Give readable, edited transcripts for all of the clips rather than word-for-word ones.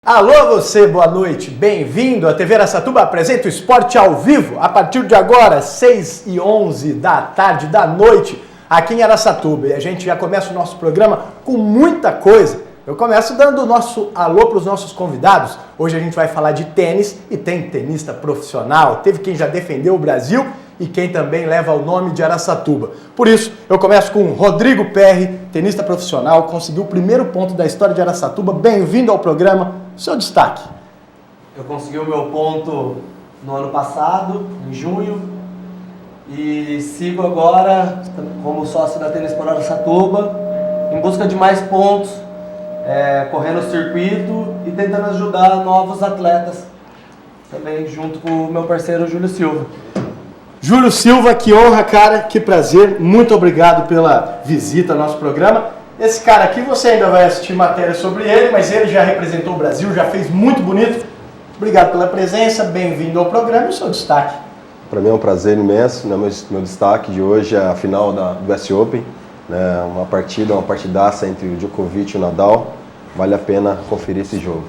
Alô você, boa noite, bem-vindo. A TV Araçatuba apresenta o esporte ao vivo a partir de agora, 6h11 da tarde, da noite, aqui em Araçatuba. E a gente já começa o nosso programa com muita coisa. Eu começo dando o nosso alô para os nossos convidados. Hoje a gente vai falar de tênis e tem tenista profissional. Teve quem já defendeu o Brasil e quem também leva o nome de Araçatuba. Por isso, eu começo com Rodrigo Perry, tenista profissional, conseguiu o primeiro ponto da história de Araçatuba. Bem-vindo ao programa. Seu destaque. Eu consegui o meu ponto no ano passado, em junho, e sigo agora como sócio da Tênis por Araçatuba, em busca de mais pontos, correndo o circuito e tentando ajudar novos atletas, também junto com o meu parceiro Júlio Silva. Júlio Silva, que honra, cara, que prazer, muito obrigado pela visita ao nosso programa. Esse cara aqui, você ainda vai assistir matéria sobre ele, mas ele já representou o Brasil, já fez muito bonito. Obrigado pela presença, bem-vindo ao programa e o seu destaque. Para mim é um prazer imenso, né? Meu destaque de hoje é a final do US Open, né? Uma partidaça entre o Djokovic e o Nadal. Vale a pena conferir esse jogo.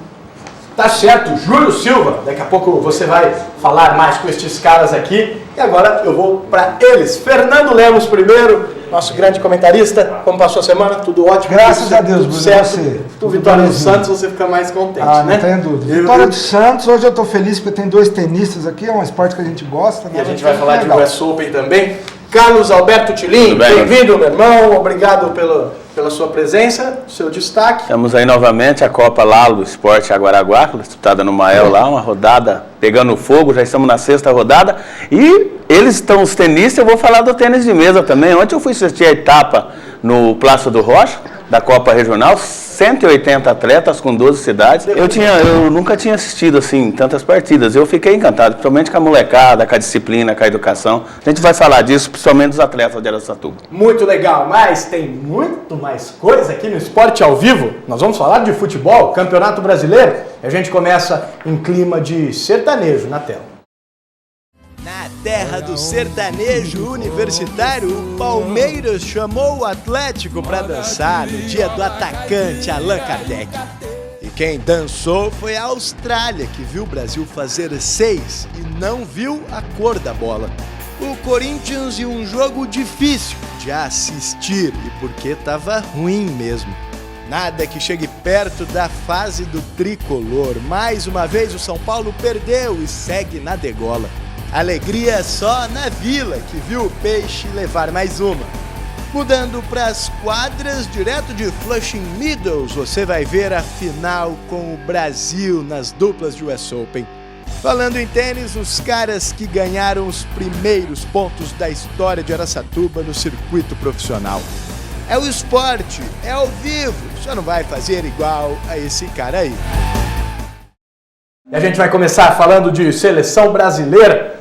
Tá certo, Júlio Silva, daqui a pouco você vai falar mais com estes caras aqui. E agora eu vou para eles. Fernando Lemos primeiro, nosso grande comentarista. Como passou a semana? Tudo ótimo? Graças a Deus, Bruno. Certo. Você. Tu, Vitória dos Santos, você fica mais contente, né? Não tenho dúvida. Vitória dos Santos, hoje eu estou feliz porque tem dois tenistas aqui, é um esporte que a gente gosta. E a gente vai falar de US Open também. Carlos Alberto Tillim, bem-vindo, meu irmão. Obrigado pela sua presença, seu destaque. Estamos aí novamente, a Copa Lalo Esporte Aguaraguá, disputada no Mael lá, uma rodada pegando fogo, já estamos na 6ª rodada. E eles estão, os tenistas, eu vou falar do tênis de mesa também. Ontem eu fui assistir a etapa no Plácio do Rocha, da Copa Regional, 180 atletas com 12 cidades. Eu nunca tinha assistido assim tantas partidas. Eu fiquei encantado, principalmente com a molecada, com a disciplina, com a educação. A gente vai falar disso, principalmente dos atletas de Araçatuba. Muito legal, mas tem muito mais coisa aqui no Esporte ao Vivo. Nós vamos falar de futebol, Campeonato Brasileiro. E a gente começa em clima de sertanejo na tela. Na terra do sertanejo universitário, o Palmeiras chamou o Atlético para dançar no dia do atacante Allan Kardec. E quem dançou foi a Austrália, que viu o Brasil fazer 6 e não viu a cor da bola. O Corinthians em um jogo difícil de assistir e porque estava ruim mesmo. Nada que chegue perto da fase do tricolor. Mais uma vez o São Paulo perdeu e segue na degola. Alegria só na Vila, que viu o Peixe levar mais uma. Mudando para as quadras, direto de Flushing Meadows, você vai ver a final com o Brasil nas duplas de US Open. Falando em tênis, os caras que ganharam os primeiros pontos da história de Araçatuba no circuito profissional. É o esporte, é ao vivo, só não vai fazer igual a esse cara aí. E a gente vai começar falando de seleção brasileira.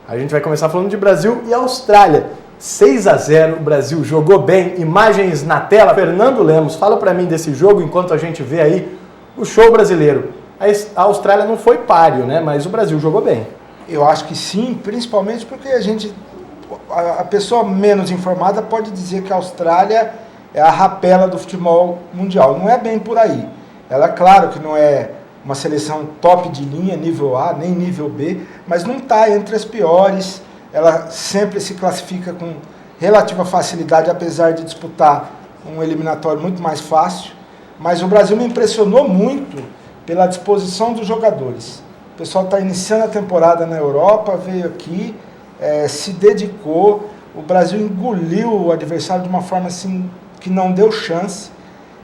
A gente vai começar falando de Brasil e Austrália. 6-0, o Brasil jogou bem. Imagens na tela. Fernando Lemos, fala pra mim desse jogo enquanto a gente vê aí o show brasileiro. A Austrália não foi páreo, né? Mas o Brasil jogou bem. Eu acho que sim, principalmente porque a pessoa menos informada pode dizer que a Austrália é a rapela do futebol mundial. Não é bem por aí. Ela, claro que não é uma seleção top de linha, nível A, nem nível B, mas não está entre as piores. Ela sempre se classifica com relativa facilidade, apesar de disputar um eliminatório muito mais fácil. Mas o Brasil me impressionou muito pela disposição dos jogadores. O pessoal está iniciando a temporada na Europa, veio aqui, se dedicou. O Brasil engoliu o adversário de uma forma assim que não deu chance.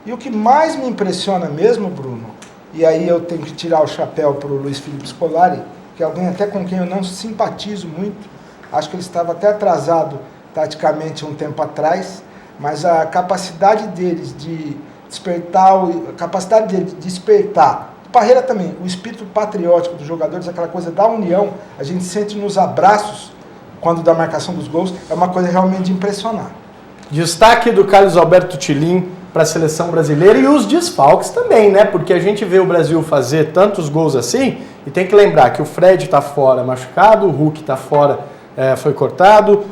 E o que mais me impressiona mesmo, Bruno, e aí eu tenho que tirar o chapéu para o Luiz Felipe Scolari, que é alguém até com quem eu não simpatizo muito, acho que ele estava até atrasado taticamente um tempo atrás, mas a capacidade deles de despertar, Parreira também, o espírito patriótico dos jogadores, aquela coisa da união, a gente sente nos abraços quando da marcação dos gols, é uma coisa realmente de impressionar. Destaque do Carlos Alberto Tillim para a seleção brasileira e os desfalques também, né? Porque a gente vê o Brasil fazer tantos gols assim e tem que lembrar que o Fred está fora machucado, o Hulk está fora, foi cortado,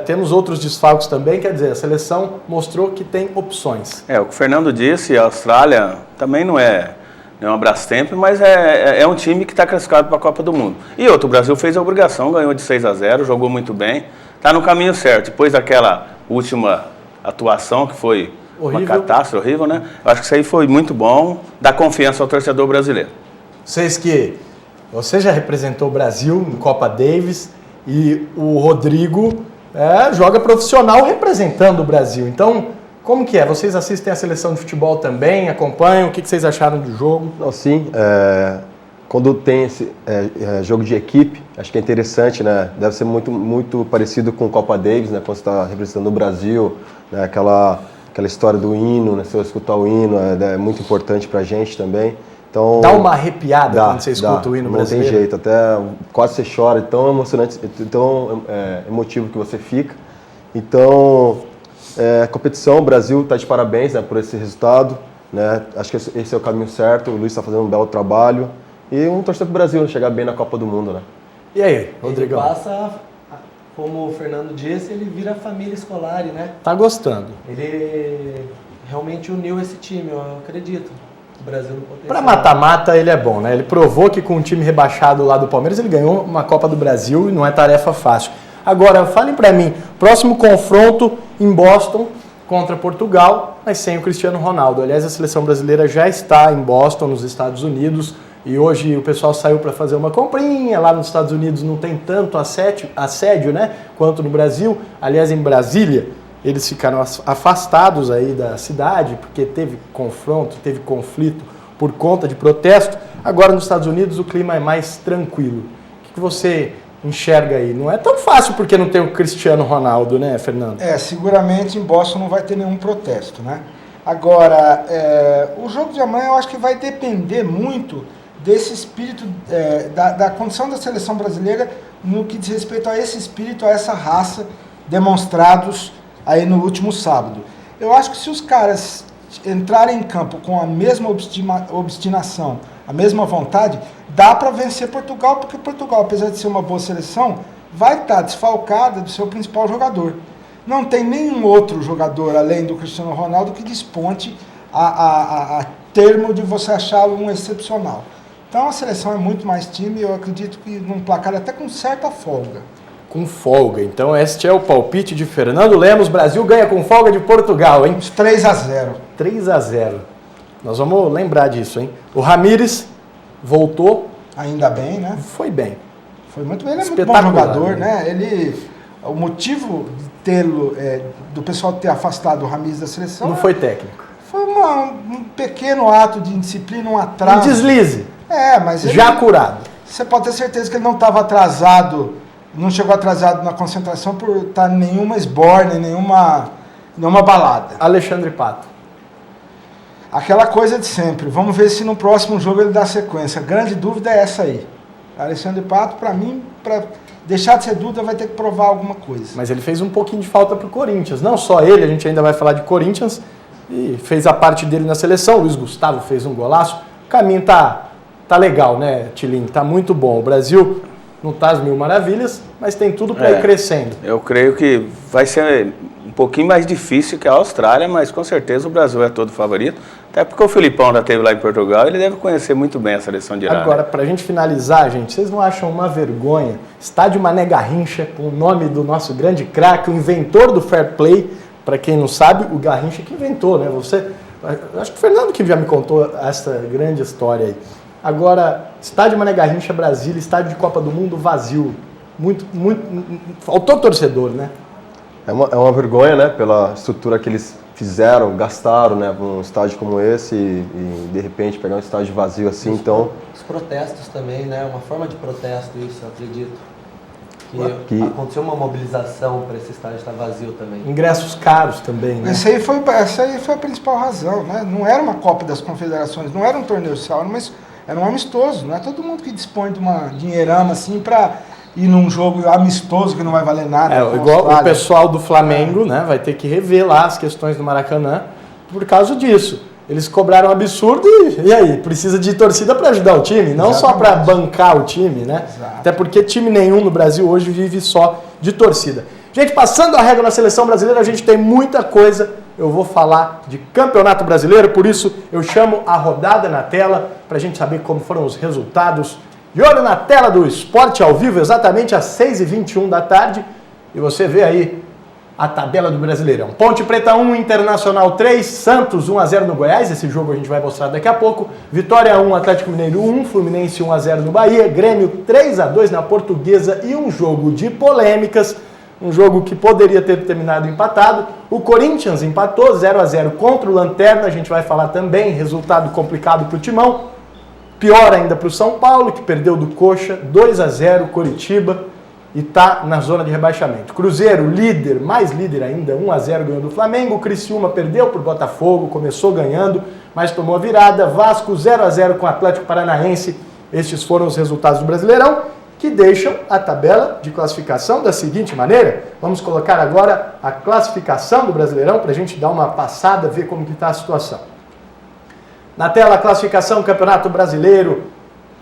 temos outros desfalques também, quer dizer, a seleção mostrou que tem opções. O que o Fernando disse, a Austrália também não é não é uma Brastemp, mas é um time que está classificado para a Copa do Mundo. E outro, o Brasil fez a obrigação, ganhou de 6-0, jogou muito bem, está no caminho certo. Depois daquela última atuação que foi horrível. Uma catástrofe horrível, né? Eu acho que isso aí foi muito bom, dá confiança ao torcedor brasileiro. Você já representou o Brasil em Copa Davis e o Rodrigo joga profissional representando o Brasil. Então, como que é? Vocês assistem a seleção de futebol também, acompanham? O que vocês acharam do jogo? Não, sim, quando tem esse jogo de equipe, acho que é interessante, né? Deve ser muito parecido com Copa Davis, né? Quando você está representando o Brasil, né? Aquela história do hino, né? Se eu escutar o hino, é muito importante pra gente também. Então, dá uma arrepiada quando você escuta o hino brasileiro? Não tem jeito, até quase você chora, tão emocionante, tão emotivo que você fica. Então, a competição, o Brasil está de parabéns, né, por esse resultado, né? Acho que esse é o caminho certo, o Luiz está fazendo um belo trabalho. E torcer para o Brasil chegar bem na Copa do Mundo, né? E aí, Rodrigão? Ele passa, como o Fernando disse, ele vira família escolar, né? Tá gostando. Ele realmente uniu esse time, eu acredito. O Brasil no potencial. Para mata-mata ele é bom, né? Ele provou que com um time rebaixado lá do Palmeiras ele ganhou uma Copa do Brasil e não é tarefa fácil. Agora, falem para mim, próximo confronto em Boston contra Portugal, mas sem o Cristiano Ronaldo. Aliás, a seleção brasileira já está em Boston, nos Estados Unidos, e hoje o pessoal saiu para fazer uma comprinha. Lá nos Estados Unidos não tem tanto assédio, né, quanto no Brasil. Aliás, em Brasília, eles ficaram afastados aí da cidade, porque teve confronto, teve conflito por conta de protesto. Agora, nos Estados Unidos, o clima é mais tranquilo. O que você enxerga aí? Não é tão fácil porque não tem o Cristiano Ronaldo, né, Fernando? Seguramente em Boston não vai ter nenhum protesto, né? Agora, o jogo de amanhã eu acho que vai depender muito desse espírito, da condição da seleção brasileira no que diz respeito a esse espírito, a essa raça demonstrados aí no último sábado. Eu acho que se os caras entrarem em campo com a mesma obstinação, a mesma vontade, dá para vencer Portugal, porque Portugal, apesar de ser uma boa seleção, vai estar desfalcada do seu principal jogador. Não tem nenhum outro jogador, além do Cristiano Ronaldo, que desponte a termo de você achá-lo um excepcional. Então a seleção é muito mais time, eu acredito que num placar até com certa folga. Com folga. Então este é o palpite de Fernando Lemos. Brasil ganha com folga de Portugal, hein? Uns 3-0. 3-0. Nós vamos lembrar disso, hein? O Ramires voltou. Ainda bem, né? Foi bem. Foi muito bem, ele é muito bom jogador, né? O motivo de tê-lo, do pessoal ter afastado o Ramires da seleção... Não foi técnico. Foi um pequeno ato de indisciplina, um atraso. Um deslize. Mas ele, já curado. Você pode ter certeza que ele não estava atrasado, não chegou atrasado na concentração por estar em nenhuma esborne, nenhuma balada. Alexandre Pato. Aquela coisa de sempre. Vamos ver se no próximo jogo ele dá sequência. A grande dúvida é essa aí. Alexandre Pato, para mim, para deixar de ser dúvida, vai ter que provar alguma coisa. Mas ele fez um pouquinho de falta pro Corinthians. Não só ele, a gente ainda vai falar de Corinthians. E fez a parte dele na seleção. O Luiz Gustavo fez um golaço. O caminho tá legal, né, Tilinho? Tá muito bom. O Brasil não tá às mil maravilhas, mas tem tudo para ir crescendo. Eu creio que vai ser um pouquinho mais difícil que a Austrália, mas com certeza o Brasil é todo favorito. Até porque o Filipão já esteve lá em Portugal, ele deve conhecer muito bem a seleção de lá. Agora, pra gente finalizar, gente, vocês não acham uma vergonha? Estádio Mané Garrincha, com o nome do nosso grande craque, o inventor do fair play. Para quem não sabe, o Garrincha que inventou, né? Acho que o Fernando que já me contou essa grande história aí. Agora, estádio Mané Garrincha, Brasília, estádio de Copa do Mundo vazio. Faltou torcedor, né? É uma vergonha, né? Pela estrutura que eles fizeram, gastaram, né? Um estádio como esse e de repente pegar um estádio vazio assim, então... Os protestos também, né? Uma forma de protesto isso, eu acredito. Que aconteceu uma mobilização para esse estádio estar vazio também. Ingressos caros também, né? Essa aí foi a principal razão, né? Não era uma Copa das Confederações, não era um torneio oficial, mas era um amistoso. Não é todo mundo que dispõe de uma dinheirama assim para ir num jogo amistoso que não vai valer nada. Igual o pessoal do Flamengo, né? Vai ter que rever lá as questões do Maracanã por causa disso. Eles cobraram um absurdo e aí? Precisa de torcida para ajudar o time, não só para bancar o time, né? Exato. Até porque time nenhum no Brasil hoje vive só de torcida. Gente, passando a régua na seleção brasileira, a gente tem muita coisa eu vou falar de Campeonato Brasileiro, por isso eu chamo a rodada na tela para a gente saber como foram os resultados. De olho na tela do Esporte ao Vivo, exatamente às 6h21 da tarde, e você vê aí a tabela do Brasileirão. Ponte Preta 1, Internacional 3, Santos 1-0 no Goiás, esse jogo a gente vai mostrar daqui a pouco. Vitória 1, Atlético Mineiro 1, Fluminense 1-0 no Bahia, Grêmio 3-2 na Portuguesa e um jogo de polêmicas, um jogo que poderia ter terminado empatado. O Corinthians empatou 0-0 contra o Lanterna, a gente vai falar também, resultado complicado para o Timão. Pior ainda para o São Paulo, que perdeu do Coxa 2-0, Coritiba, e está na zona de rebaixamento. Cruzeiro, líder, mais líder ainda, 1-0 ganhou do Flamengo. Criciúma perdeu para o Botafogo, começou ganhando, mas tomou a virada. Vasco 0-0 com o Atlético Paranaense. Estes foram os resultados do Brasileirão, que deixam a tabela de classificação da seguinte maneira. Vamos colocar agora a classificação do Brasileirão para a gente dar uma passada, ver como que está a situação. Na tela, a classificação do Campeonato Brasileiro.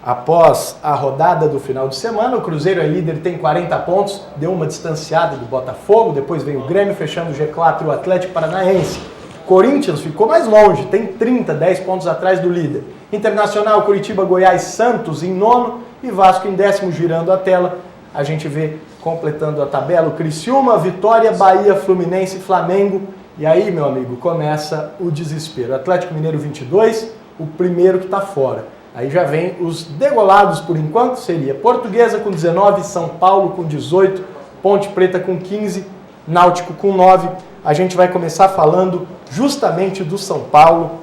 Após a rodada do final de semana, o Cruzeiro é líder, tem 40 pontos, deu uma distanciada do Botafogo, depois vem o Grêmio fechando o G4 e o Atlético Paranaense. Corinthians ficou mais longe, tem 30, 10 pontos atrás do líder. Internacional, Curitiba, Goiás, Santos em nono e Vasco em décimo, girando a tela. A gente vê, completando a tabela, o Criciúma, Vitória, Bahia, Fluminense, Flamengo. E aí, meu amigo, começa o desespero. Atlético Mineiro 22, o primeiro que está fora. Aí já vem os degolados por enquanto, seria Portuguesa com 19, São Paulo com 18, Ponte Preta com 15, Náutico com 9. A gente vai começar falando justamente do São Paulo,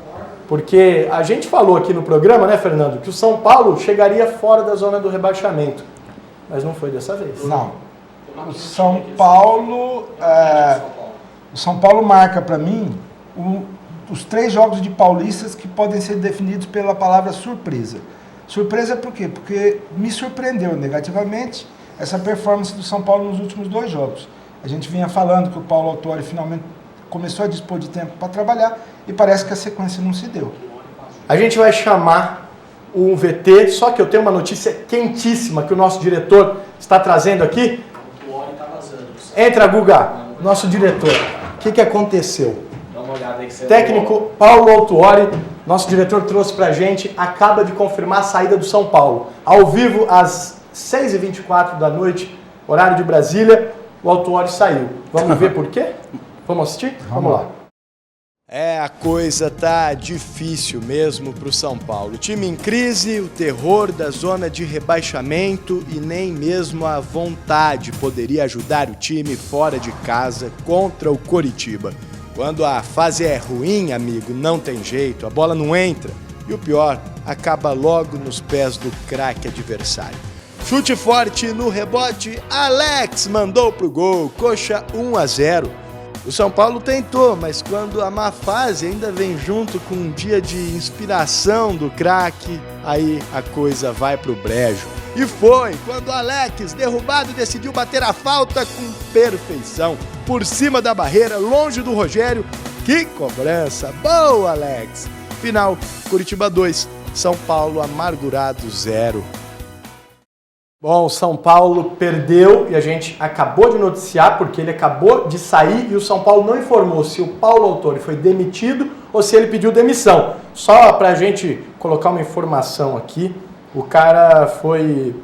porque a gente falou aqui no programa, né, Fernando, que o São Paulo chegaria fora da zona do rebaixamento, mas não foi dessa vez. Não. O São Paulo marca para mim os 3 jogos de paulistas que podem ser definidos pela palavra surpresa. Surpresa por quê? Porque me surpreendeu negativamente essa performance do São Paulo nos últimos 2 jogos. A gente vinha falando que o Paulo Autuori finalmente começou a dispor de tempo para trabalhar e parece que a sequência não se deu. A gente vai chamar o VT, só que eu tenho uma notícia quentíssima que o nosso diretor está trazendo aqui. Entra, Guga, nosso diretor. O que aconteceu? Técnico Paulo Autuori, nosso diretor trouxe pra gente, acaba de confirmar a saída do São Paulo. Ao vivo, às 6h24 da noite, horário de Brasília, o Autuori saiu. Vamos ver por quê? Vamos assistir? Vamos lá. A coisa tá difícil mesmo pro São Paulo. Time em crise, o terror da zona de rebaixamento e nem mesmo a vontade poderia ajudar o time fora de casa contra o Coritiba. Quando a fase é ruim, amigo, não tem jeito, a bola não entra. E o pior, acaba logo nos pés do craque adversário. Chute forte no rebote, Alex mandou pro gol, Coxa 1-0. O São Paulo tentou, mas quando a má fase ainda vem junto com um dia de inspiração do craque, aí a coisa vai pro brejo. E foi quando o Alex, derrubado, decidiu bater a falta com perfeição. Por cima da barreira, longe do Rogério. Que cobrança! Boa, Alex! Final, Curitiba 2, São Paulo amargurado 0. Bom, São Paulo perdeu e a gente acabou de noticiar porque ele acabou de sair e o São Paulo não informou se o Paulo Autuori foi demitido ou se ele pediu demissão. Só pra gente colocar uma informação aqui, o cara foi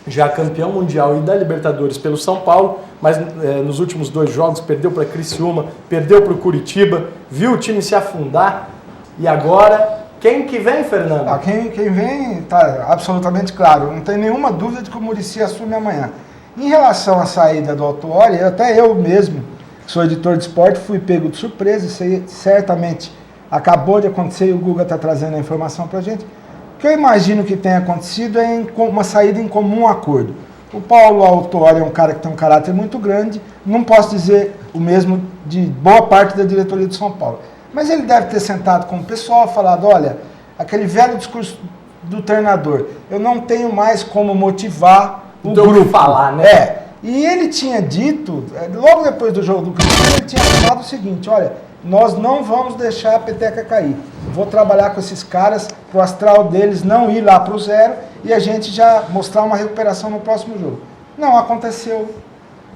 já campeão mundial e da Libertadores pelo São Paulo, mas nos últimos 2 jogos perdeu para Criciúma, perdeu para o Curitiba, viu o time se afundar e agora... Quem que vem, Fernando? Quem vem está absolutamente claro. Não tem nenhuma dúvida de que o Muricy assume amanhã. Em relação à saída do Autuori, até eu mesmo, que sou editor de esporte, fui pego de surpresa. Isso aí certamente acabou de acontecer e o Guga está trazendo a informação para a gente. O que eu imagino que tenha acontecido é uma saída em comum acordo. O Paulo Autuori é um cara que tem um caráter muito grande. Não posso dizer o mesmo de boa parte da diretoria de São Paulo. Mas ele deve ter sentado com o pessoal e falado, olha, aquele velho discurso do treinador, eu não tenho mais como motivar o grupo. Falar, né? E ele tinha dito, logo depois do jogo do Cruzeiro, ele tinha falado o seguinte, olha, nós não vamos deixar a peteca cair. Vou trabalhar com esses caras para o astral deles não ir lá para o 0 e a gente já mostrar uma recuperação no próximo jogo. Não aconteceu.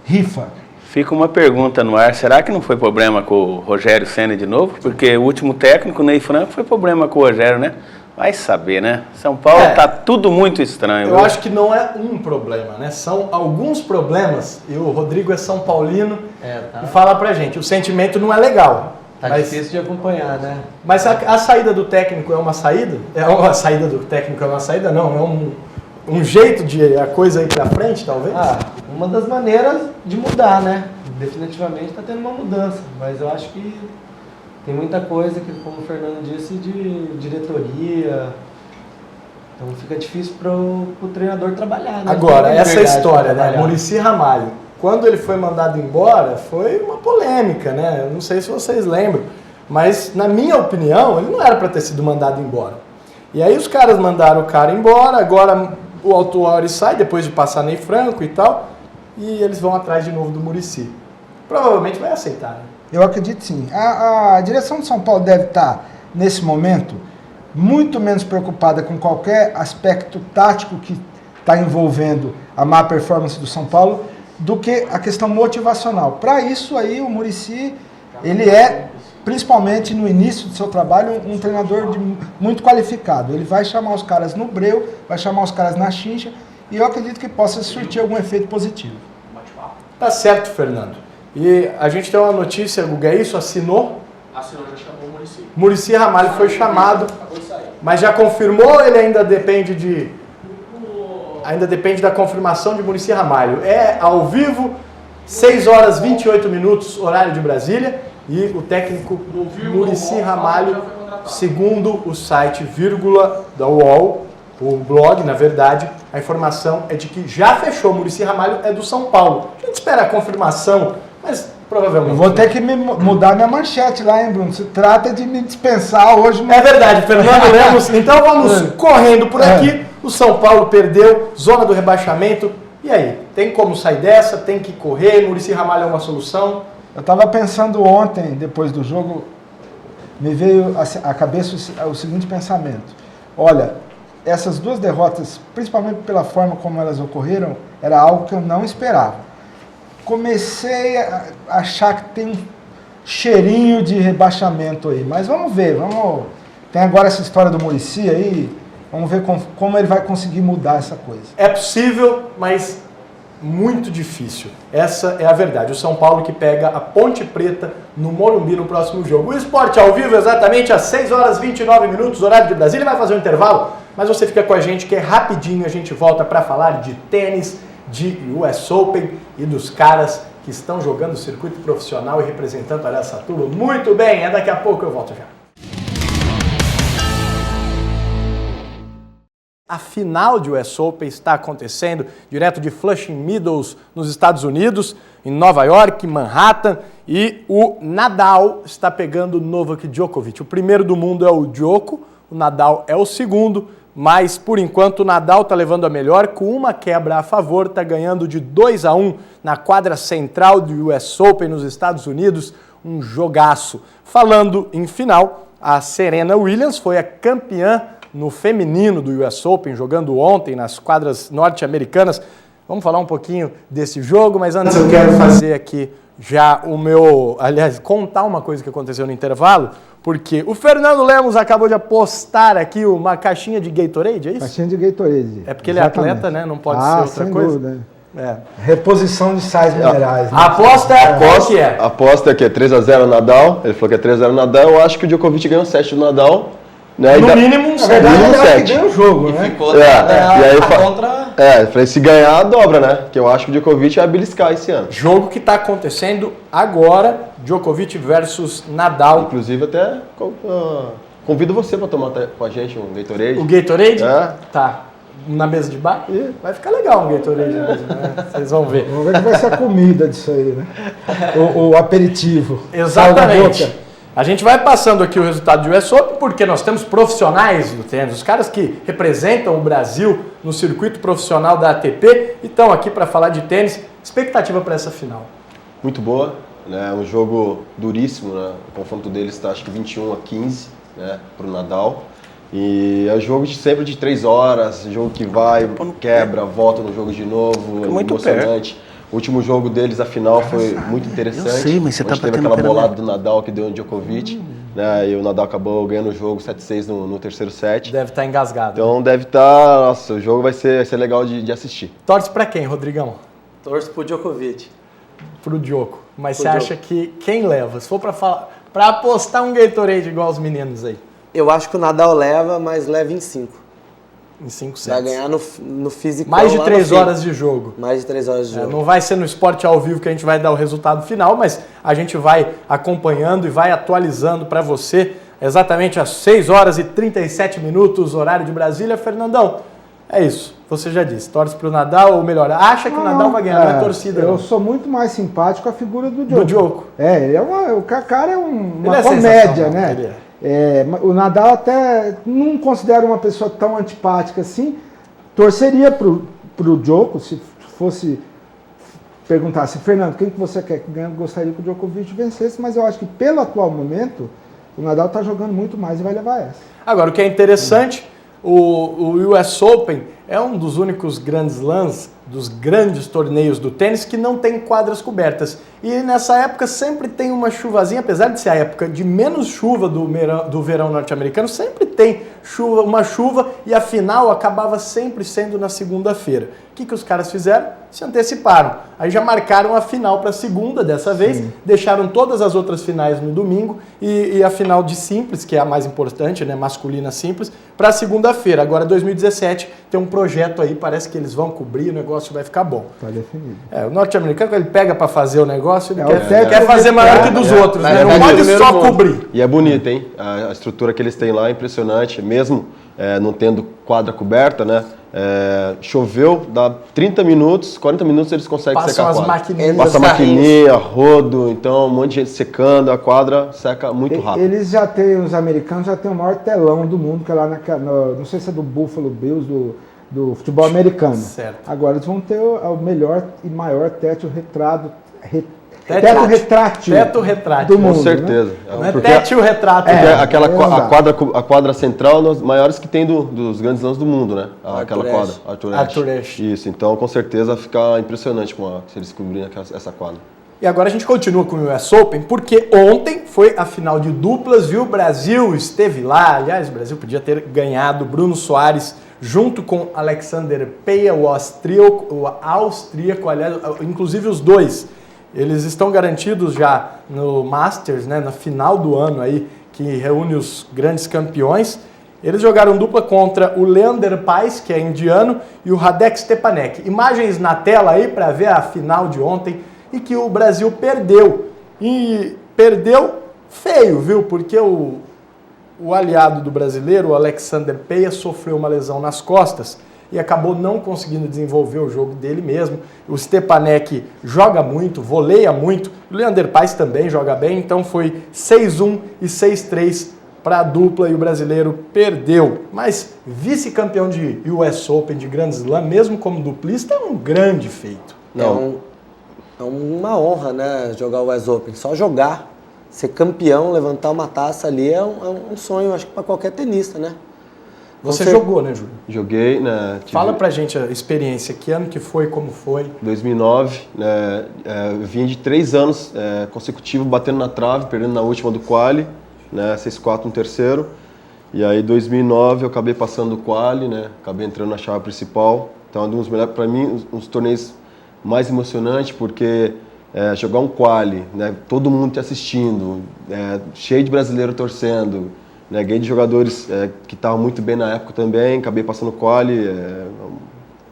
Rifa. Fica uma pergunta no ar, será que não foi problema com o Rogério Ceni de novo? Porque o último técnico, o Ney Franco, foi problema com o Rogério, né? Vai saber, né? São Paulo tá tudo muito estranho. Eu acho que não é um problema, né? São alguns problemas. E o Rodrigo é São Paulino e fala pra gente, o sentimento não é legal. Tá difícil de acompanhar, né? Mas a saída do técnico é uma saída? A saída do técnico é uma saída? Não, é um jeito de a coisa ir pra frente, talvez? Uma das maneiras de mudar, né? Definitivamente está tendo uma mudança, mas eu acho que tem muita coisa que, como o Fernando disse, de diretoria. Então fica difícil para o treinador trabalhar, né? Agora, essa história, né? Muricy Ramalho, quando ele foi mandado embora, foi uma polêmica, né? Eu não sei se vocês lembram, mas na minha opinião, ele não era para ter sido mandado embora. E aí os caras mandaram o cara embora, agora o Autuori sai, depois de passar Ney Franco e tal, e eles vão atrás de novo do Muricy. Provavelmente vai aceitar, né? Eu acredito sim. A direção de São Paulo deve estar, nesse momento, muito menos preocupada com qualquer aspecto tático que está envolvendo a má performance do São Paulo do que a questão motivacional. Para isso aí, o Muricy, ele é, principalmente no início do seu trabalho, um treinador muito qualificado. Ele vai chamar os caras no breu, vai chamar os caras na chincha, e eu acredito que possa surtir algum efeito positivo. Tá certo, Fernando. E a gente tem uma notícia, Guga, é isso? Assinou? Assinou, já chamou o Muricy. Muricy Ramalho foi chamado, Acabou de sair. mas já confirmou ou ele ainda depende da confirmação de Muricy Ramalho? É ao vivo, 6 horas 28 minutos, horário de Brasília, e o técnico Muricy Ramalho, segundo o site Vírgula da UOL, o blog, na verdade, a informação é de que já fechou. Muricy Ramalho é do São Paulo. A gente espera a confirmação, mas provavelmente... Eu vou ter que mudar minha manchete lá, hein, Bruno? Se trata de me dispensar hoje... É verdade, Fernando Lemos. Então vamos correndo por aqui. O São Paulo perdeu, zona do rebaixamento. E aí? Tem como sair dessa? Tem que correr? Muricy Ramalho é uma solução? Eu estava pensando ontem, depois do jogo, me veio à cabeça o seguinte pensamento. Olha, essas duas derrotas, principalmente pela forma como elas ocorreram, era algo que eu não esperava. Comecei a achar que tem um cheirinho de rebaixamento aí, mas vamos ver, tem agora essa história do Muricy aí, vamos ver como ele vai conseguir mudar essa coisa. É possível, mas muito difícil. Essa é a verdade. O São Paulo que pega a Ponte Preta no Morumbi no próximo jogo. O Esporte ao Vivo exatamente às 6 horas 29 minutos, horário de Brasília. Vai fazer um intervalo, mas você fica com a gente que é rapidinho. A gente volta para falar de tênis, de US Open e dos caras que estão jogando o circuito profissional e representando a Araçatuba. Muito bem, daqui a pouco eu volto já. A final de US Open está acontecendo direto de Flushing Meadows, nos Estados Unidos, em Nova York, Manhattan, e o Nadal está pegando o Novak Djokovic. O primeiro do mundo é o Djoko, o Nadal é o segundo, mas por enquanto o Nadal está levando a melhor, com uma quebra a favor, está ganhando de 2-1 na quadra central do US Open nos Estados Unidos, um jogaço. Falando em final, a Serena Williams foi a campeã no feminino do US Open, jogando ontem nas quadras norte-americanas. Vamos falar um pouquinho desse jogo, mas antes eu quero fazer aqui já contar uma coisa que aconteceu no intervalo, porque o Fernando Lemos acabou de apostar aqui uma caixinha de Gatorade, é isso? Caixinha de Gatorade. É porque ele é atleta, né? Não pode ser outra sem coisa. Dúvida. Reposição de sais minerais. Né? A aposta é qual que é? A aposta é que é 3-0 Nadal. Ele falou que é 3-0 Nadal. Eu acho que o Djokovic ganhou 7 do Nadal. Né? No mínimo um Na verdade, mínimo ele acha que 7. ganha o jogo, E né? ficou E aí contra... eu falei, se ganhar, dobra, né? Que eu acho que o Djokovic vai beliscar esse ano. Jogo que está acontecendo agora, Djokovic versus Nadal. Inclusive, até convido você para tomar com a gente um Gatorade. O Gatorade? É. Tá. Na mesa de bar? Vai ficar legal um Gatorade mesmo, né? Vocês vão ver. Vamos ver que vai ser a comida disso aí, né? O aperitivo. Exatamente. A gente vai passando aqui o resultado do US Open porque nós temos profissionais do tênis, os caras que representam o Brasil no circuito profissional da ATP e estão aqui para falar de tênis. Expectativa para essa final? Muito boa, né? Um jogo duríssimo, né? O confronto deles está acho que 21-15, né? Para o Nadal. E é jogo sempre de 3 horas, jogo que vai, quebra, volta no jogo de novo, muito emocionante. O último jogo deles, a final, foi muito interessante. Eu sei, mas você tá onde teve batendo aquela pé na bolada do Nadal que deu no Djokovic, né? E o Nadal acabou ganhando o jogo 7-6 no terceiro set. Deve estar engasgado. Então deve estar... Nossa, o jogo vai ser legal de assistir. Torce pra quem, Rodrigão? Torço pro Djokovic. Pro Djoko. Mas Pro você acha que quem leva? Se for pra apostar um Gatorade igual os meninos aí, Eu acho que o Nadal leva, mas leva em 5. em 5 sets. Vai ganhar no físico. Mais de 3 horas de jogo. Mais de 3 horas de jogo. Não vai ser no Esporte ao Vivo que a gente vai dar o resultado final, mas a gente vai acompanhando e vai atualizando para você exatamente às 6 horas e 37 minutos, horário de Brasília. Fernandão, é isso. Você já disse, torce pro Nadal, ou melhor, acha que o Nadal vai ganhar, não é torcida. Eu não. sou muito mais simpático a figura do Djoko. Do Djoko. Ele é o cara é uma Ele é comédia, sensacional, né? ele é. O Nadal até não considero uma pessoa tão antipática assim. Torceria pro Djoko, se fosse perguntasse, Fernando, quem que você quer que ganhe? Gostaria que o Djokovic vencesse, mas eu acho que pelo atual momento, o Nadal está jogando muito mais e vai levar essa. Agora, o que é interessante, o US Open é um dos únicos grandes slams, dos grandes torneios do tênis que não tem quadras cobertas. E nessa época sempre tem uma chuvazinha, apesar de ser a época de menos chuva do verão norte-americano, sempre tem uma chuva e a final acabava sempre sendo na segunda-feira. O que os caras fizeram? Se anteciparam. Aí já marcaram a final para segunda dessa vez, deixaram todas as outras finais no domingo e a final de simples, que é a mais importante, né, masculina simples, para segunda-feira. Agora 2017 tem um projeto aí, parece que eles vão cobrir, o negócio vai ficar bom. Está definido. O norte-americano, quando ele pega para fazer o negócio, ele o quer fazer maior que dos outros, né? Não pode só cobrir. E é bonito, hein? A estrutura que eles têm lá é impressionante, mesmo não tendo quadra coberta, né? Choveu, dá 30 minutos, 40 minutos eles conseguem secar a quadra. Passa maquininha, rodo, então um monte de gente secando, a quadra seca muito rápido. Eles já têm, os americanos já têm o maior telão do mundo, que é lá não sei se é do Buffalo Bills, do futebol americano. Certo. Agora eles vão ter o melhor e maior teto retrátil do mundo. Com certeza. Né? Não é teto retrato. A quadra central, é uma das maiores que tem dos grandes lãs do mundo, né? Aquela quadra, Arthur Ashe. Isso, então com certeza fica impressionante se eles cobrirem essa quadra. E agora a gente continua com o US Open, porque ontem foi a final de duplas e o Brasil esteve lá. Aliás, o Brasil podia ter ganhado. Bruno Soares junto com Alexander Peia, o austríaco, aliás, inclusive os dois. Eles estão garantidos já no Masters, né, na final do ano aí, que reúne os grandes campeões. Eles jogaram dupla contra o Leander Paes, que é indiano, e o Radek Stepanek. Imagens na tela aí para ver a final de ontem e que o Brasil perdeu. E perdeu feio, viu? Porque o aliado do brasileiro, o Alexander Peia, sofreu uma lesão nas costas e acabou não conseguindo desenvolver o jogo dele mesmo. O Stepanek joga muito, voleia muito, o Leander Paes também joga bem, então foi 6-1 e 6-3 para a dupla e o brasileiro perdeu. Mas vice-campeão de US Open, de Grand Slam, mesmo como duplista, é um grande feito. É uma honra, né, jogar o US Open. Só jogar, ser campeão, levantar uma taça ali é um sonho, acho que para qualquer tenista, né? Você jogou, né, Júlio? Joguei, né? Fala pra gente a experiência, que ano que foi, como foi? 2009, né, vim de 3 anos consecutivos batendo na trave, perdendo na última do quali, né, 6-4 no terceiro. E aí 2009 eu acabei passando o quali, né, acabei entrando na chave principal. Então é um dos melhores, para mim, um dos torneios mais emocionantes, porque jogar um quali, né, todo mundo te assistindo, cheio de brasileiro torcendo, né, ganhei de jogadores que estavam muito bem na época também, acabei passando o quali,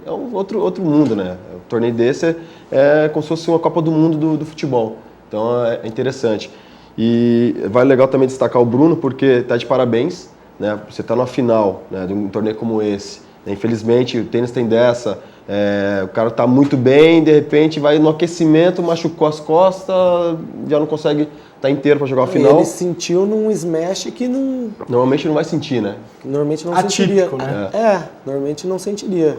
é um outro mundo, né? Um torneio desse é como se fosse uma Copa do Mundo do futebol, então é interessante. E vale legal também destacar o Bruno, porque está de parabéns, né? Você está numa final, né, de um torneio como esse, né? Infelizmente o tênis tem dessa, o cara está muito bem, de repente vai no aquecimento, machucou as costas, já não consegue tá inteiro para jogar a final. Ele sentiu num smash que não... Normalmente não vai sentir, né? Que normalmente não atípico, sentiria. Né? Normalmente não sentiria.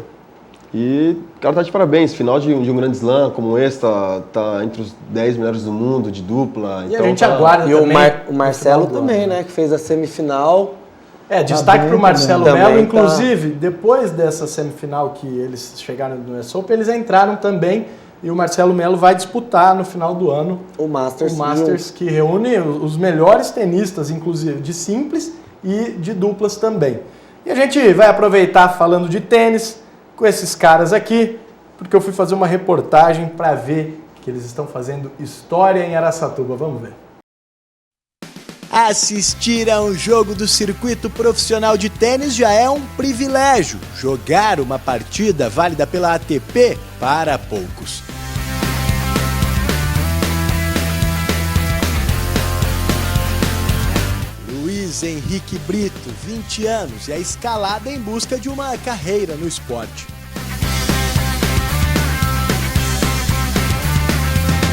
E o cara tá de parabéns. Final de um grande slam como esse, tá entre os 10 melhores do mundo de dupla. E então a gente aguarda e também. O Marcelo também, né? Que fez a semifinal. Destaque para o Marcelo também Melo. Inclusive, depois dessa semifinal que eles chegaram no US Open, eles entraram também E o Marcelo Melo vai disputar no final do ano O Masters, que reúne os melhores tenistas, inclusive de simples e de duplas também. E a gente vai aproveitar falando de tênis com esses caras aqui, porque eu fui fazer uma reportagem para ver que eles estão fazendo história em Araçatuba. Vamos ver. Assistir a um jogo do circuito profissional de tênis já é um privilégio. Jogar uma partida válida pela ATP, para poucos. Luiz Henrique Brito, 20 anos, e a escalada em busca de uma carreira no esporte.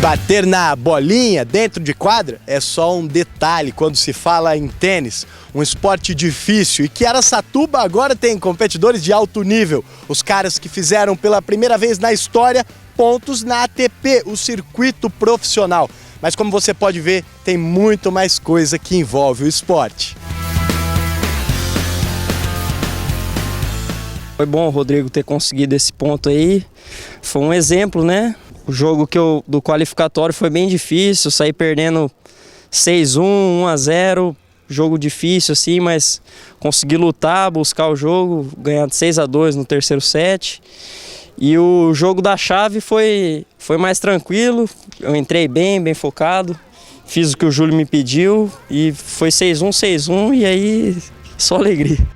Bater na bolinha dentro de quadra é só um detalhe quando se fala em tênis, um esporte difícil e que Araçatuba agora tem competidores de alto nível. Os caras que fizeram pela primeira vez na história pontos na ATP, o circuito profissional. Mas como você pode ver, tem muito mais coisa que envolve o esporte. Foi bom o Rodrigo ter conseguido esse ponto aí, foi um exemplo, né? O jogo do qualificatório foi bem difícil, saí perdendo 6-1, 1-0, jogo difícil assim, mas consegui lutar, buscar o jogo, ganhar de 6-2 no terceiro set. E o jogo da chave foi mais tranquilo, eu entrei bem focado, fiz o que o Júlio me pediu e foi 6-1, 6-1 e aí só alegria.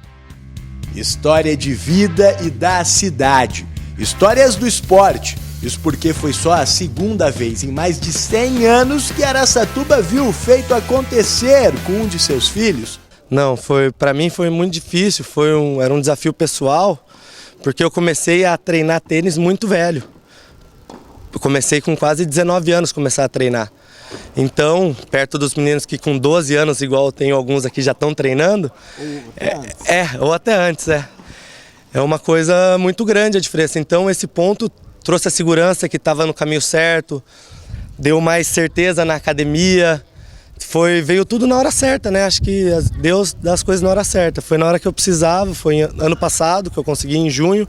História de vida e da cidade, histórias do esporte. Isso porque foi só a segunda vez em mais de 100 anos que Araçatuba viu o feito acontecer com um de seus filhos. Não, para mim foi muito difícil, era um desafio pessoal, porque eu comecei a treinar tênis muito velho. Eu comecei com quase 19 anos começar a treinar. Então, perto dos meninos que com 12 anos, igual eu tenho alguns aqui, já estão treinando, ou até antes, é uma coisa muito grande a diferença. Então, esse ponto trouxe a segurança que estava no caminho certo, deu mais certeza na academia, veio tudo na hora certa, né? Acho que Deus dá as coisas na hora certa. Foi na hora que eu precisava, foi ano passado que eu consegui em junho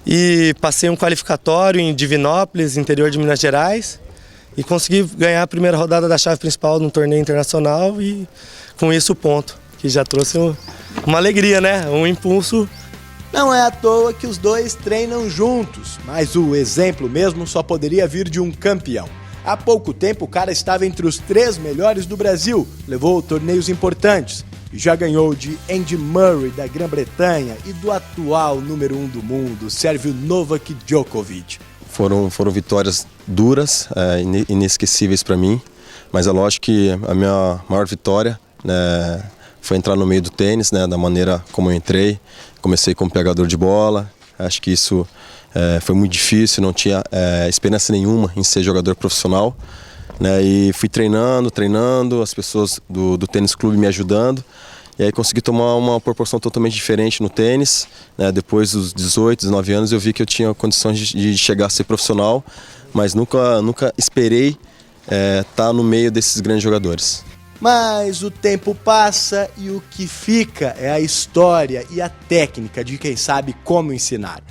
e passei um qualificatório em Divinópolis, interior de Minas Gerais, e consegui ganhar a primeira rodada da chave principal num torneio internacional e com isso o ponto, que já trouxe uma alegria, né? Um impulso. Não é à toa que os dois treinam juntos, mas o exemplo mesmo só poderia vir de um campeão. Há pouco tempo o cara estava entre os 3 melhores do Brasil, levou torneios importantes e já ganhou de Andy Murray da Grã-Bretanha e do atual número 1 do mundo, Sérvio Novak Djokovic. Foram vitórias duras, inesquecíveis para mim, mas é lógico que a minha maior vitória, né, foi entrar no meio do tênis, né, da maneira como eu entrei. Comecei como pegador de bola, acho que isso foi muito difícil, não tinha experiência nenhuma em ser jogador profissional, né, e fui treinando, as pessoas do tênis clube me ajudando, e aí consegui tomar uma proporção totalmente diferente no tênis, né, depois dos 18, 19 anos eu vi que eu tinha condições de chegar a ser profissional, mas nunca esperei estar no meio desses grandes jogadores. Mas o tempo passa e o que fica é a história e a técnica de quem sabe como ensinar.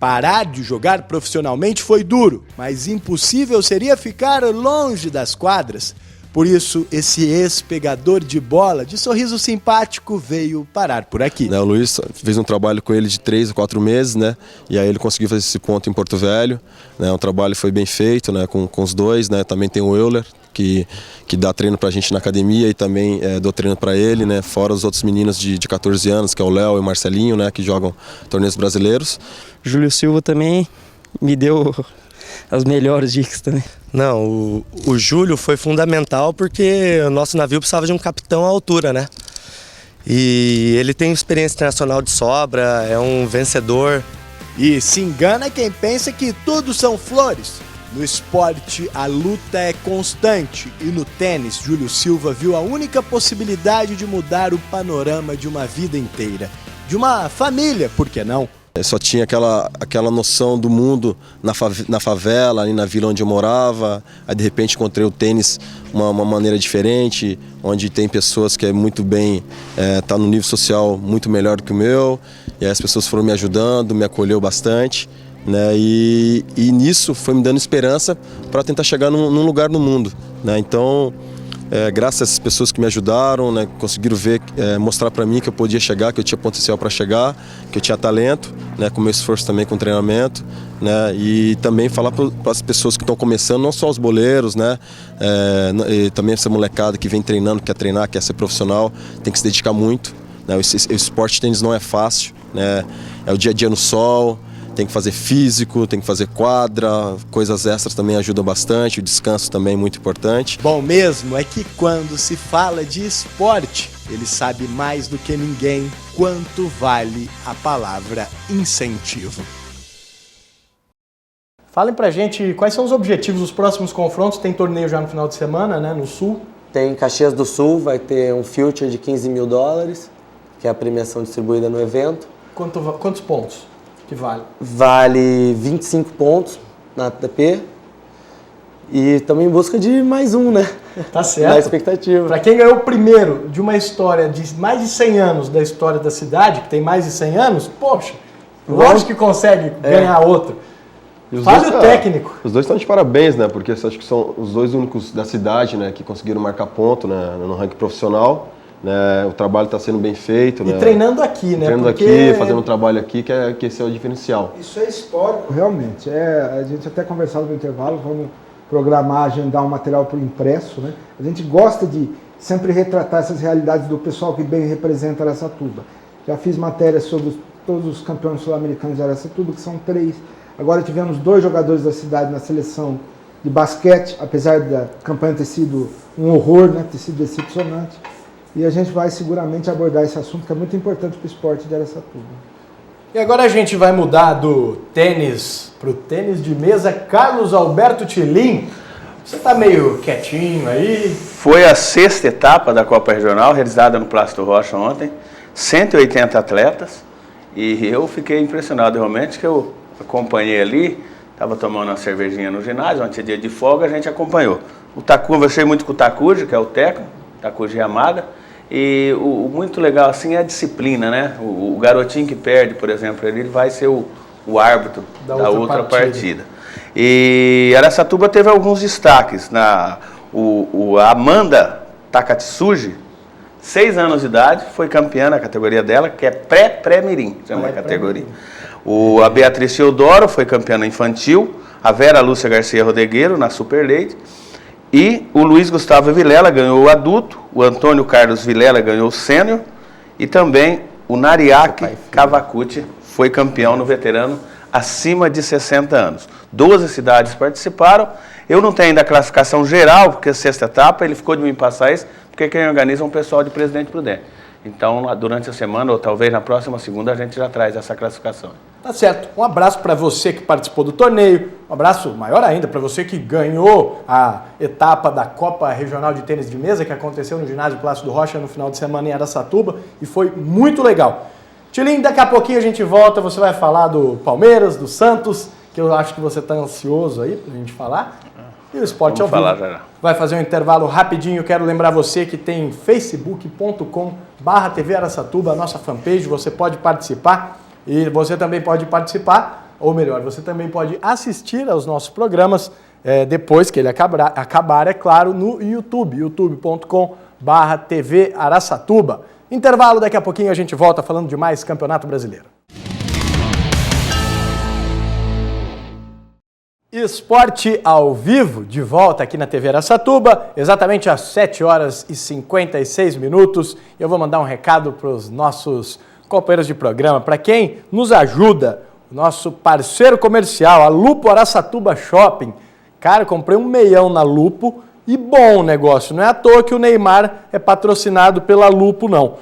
Parar de jogar profissionalmente foi duro, mas impossível seria ficar longe das quadras. Por isso, esse ex-pegador de bola, de sorriso simpático, veio parar por aqui. O Luiz fez um trabalho com ele de 3 a 4 meses, né? E aí ele conseguiu fazer esse ponto em Porto Velho. Né? O trabalho foi bem feito, né? com os dois, né? Também tem o Euler, que dá treino pra gente na academia e também dou treino pra ele, né? Fora os outros meninos de 14 anos, que é o Léo e o Marcelinho, né? Que jogam torneios brasileiros. Júlio Silva também me deu as melhores dicas também. Não, o Júlio foi fundamental porque o nosso navio precisava de um capitão à altura, né? E ele tem experiência internacional de sobra, é um vencedor. E se engana quem pensa que tudo são flores. No esporte, a luta é constante e no tênis, Júlio Silva viu a única possibilidade de mudar o panorama de uma vida inteira. De uma família, por que não? Eu só tinha aquela noção do mundo na favela, ali na vila onde eu morava. Aí de repente encontrei o tênis uma maneira diferente, onde tem pessoas que é muito bem, tá no nível social muito melhor do que o meu. E aí as pessoas foram me ajudando, me acolheu bastante. né? E nisso foi me dando esperança para tentar chegar num lugar no mundo, né? Então, graças a essas pessoas que me ajudaram, né, conseguiram mostrar para mim que eu podia chegar, que eu tinha potencial para chegar, que eu tinha talento, né, com meu esforço também com treinamento, né, e também falar para as pessoas que estão começando, não só os boleiros, né, e também essa molecada que vem treinando, quer treinar, quer ser profissional, tem que se dedicar muito, né, o esporte de tênis não é fácil, né, é o dia a dia no sol. Tem que fazer físico, tem que fazer quadra, coisas extras também ajudam bastante, o descanso também é muito importante. Bom mesmo é que quando se fala de esporte, ele sabe mais do que ninguém quanto vale a palavra incentivo. Falem pra gente quais são os objetivos dos próximos confrontos. Tem torneio já no final de semana, né, no Sul. Tem Caxias do Sul, vai ter um future de $15 mil, que é a premiação distribuída no evento. Quantos pontos que vale? Vale 25 pontos na ATP e estamos em busca de mais um, né? Tá certo. Na expectativa. Para quem ganhou o primeiro de uma história de mais de 100 anos da história da cidade, que tem mais de 100 anos, poxa, lógico que consegue ganhar outro. Fale o técnico. Os dois estão de parabéns, né? Porque acho que são os dois únicos da cidade, né, que conseguiram marcar ponto, né, no ranking profissional. Né, o trabalho está sendo bem feito. E né? Treinando aqui, né? Treinando aqui, fazendo um trabalho aqui, que esse é o diferencial. Isso é histórico, realmente. A gente até conversava no intervalo, vamos programar, agendar um material por impresso, né? A gente gosta de sempre retratar essas realidades do pessoal que bem representa Araçatuba. Já fiz matérias sobre todos os campeões sul-americanos de Araçatuba, que são 3. Agora tivemos 2 jogadores da cidade na seleção de basquete, apesar da campanha ter sido um horror, né? Ter sido decepcionante. E a gente vai seguramente abordar esse assunto que é muito importante para o esporte de Araçatuba. E agora a gente vai mudar do tênis para o tênis de mesa. Carlos Alberto Tchilin, você está meio quietinho aí. Foi a 6ª etapa da Copa Regional, realizada no Plácido Rocha ontem. 180 atletas. E eu fiquei impressionado realmente, que eu acompanhei ali. Estava tomando uma cervejinha no ginásio, ontem é dia de folga, a gente acompanhou. Conversei muito com o Takuji, que é o técnico, Takuji Yamada. E o muito legal assim é a disciplina, né? O garotinho que perde, por exemplo, ele vai ser o árbitro da outra partida. E Araçatuba teve alguns destaques. A Amanda Takatsuji, 6 anos de idade, foi campeã na categoria dela, que é pré-mirim, chama a categoria. A Beatriz Teodoro foi campeã na infantil, a Vera Lúcia Garcia Rodegueiro na Super Leite. E o Luiz Gustavo Vilela ganhou o adulto, o Antônio Carlos Vilela ganhou o sênior e também o Nariaki Kavakuchi foi campeão no veterano acima de 60 anos. 12 cidades participaram. Eu não tenho ainda a classificação geral, porque a 6ª etapa ele ficou de me passar isso, porque quem organiza é um pessoal de Presidente Prudente. Então, durante a semana, ou talvez na próxima segunda, a gente já traz essa classificação. Tá certo. Um abraço para você que participou do torneio. Um abraço maior ainda para você que ganhou a etapa da Copa Regional de Tênis de Mesa, que aconteceu no ginásio Plácido Rocha no final de semana em Araçatuba, e foi muito legal. Tchilin, daqui a pouquinho a gente volta, você vai falar do Palmeiras, do Santos, que eu acho que você está ansioso aí pra gente falar. E o Esporte ao Vivo vai fazer um intervalo rapidinho. Quero lembrar você que tem facebook.com/TV Araçatuba, a nossa fanpage, você pode participar e você também pode participar, ou melhor, você também pode assistir aos nossos programas depois que ele acabar, é claro, no YouTube, youtube.com/TV Araçatuba. Intervalo, daqui a pouquinho a gente volta falando de mais Campeonato Brasileiro. Esporte ao vivo, de volta aqui na TV Araçatuba, exatamente às 7h56. Eu vou mandar um recado para os nossos companheiros de programa, para quem nos ajuda, o nosso parceiro comercial, a Lupo Araçatuba Shopping. Cara, comprei 1 milhão na Lupo e bom o negócio, não é à toa que o Neymar é patrocinado pela Lupo, não.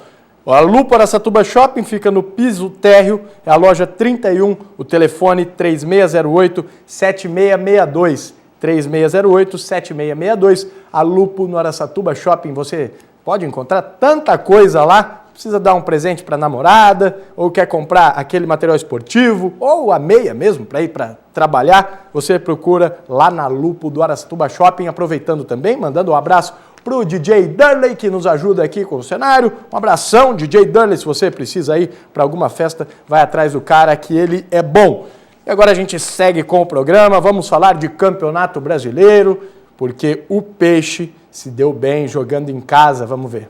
A Lupo Araçatuba Shopping fica no piso térreo, é a loja 31, o telefone 3608-7662. 3608-7662. A Lupo no Araçatuba Shopping, você pode encontrar tanta coisa lá. Precisa dar um presente para a namorada, ou quer comprar aquele material esportivo, ou a meia mesmo para ir para trabalhar, você procura lá na Lupo do Araçatuba Shopping. Aproveitando também, mandando um abraço para o DJ Durley, que nos ajuda aqui com o cenário. Um abração, DJ Durley, se você precisa ir para alguma festa, vai atrás do cara, que ele é bom. E agora a gente segue com o programa, vamos falar de Campeonato Brasileiro, porque o Peixe se deu bem jogando em casa, vamos ver.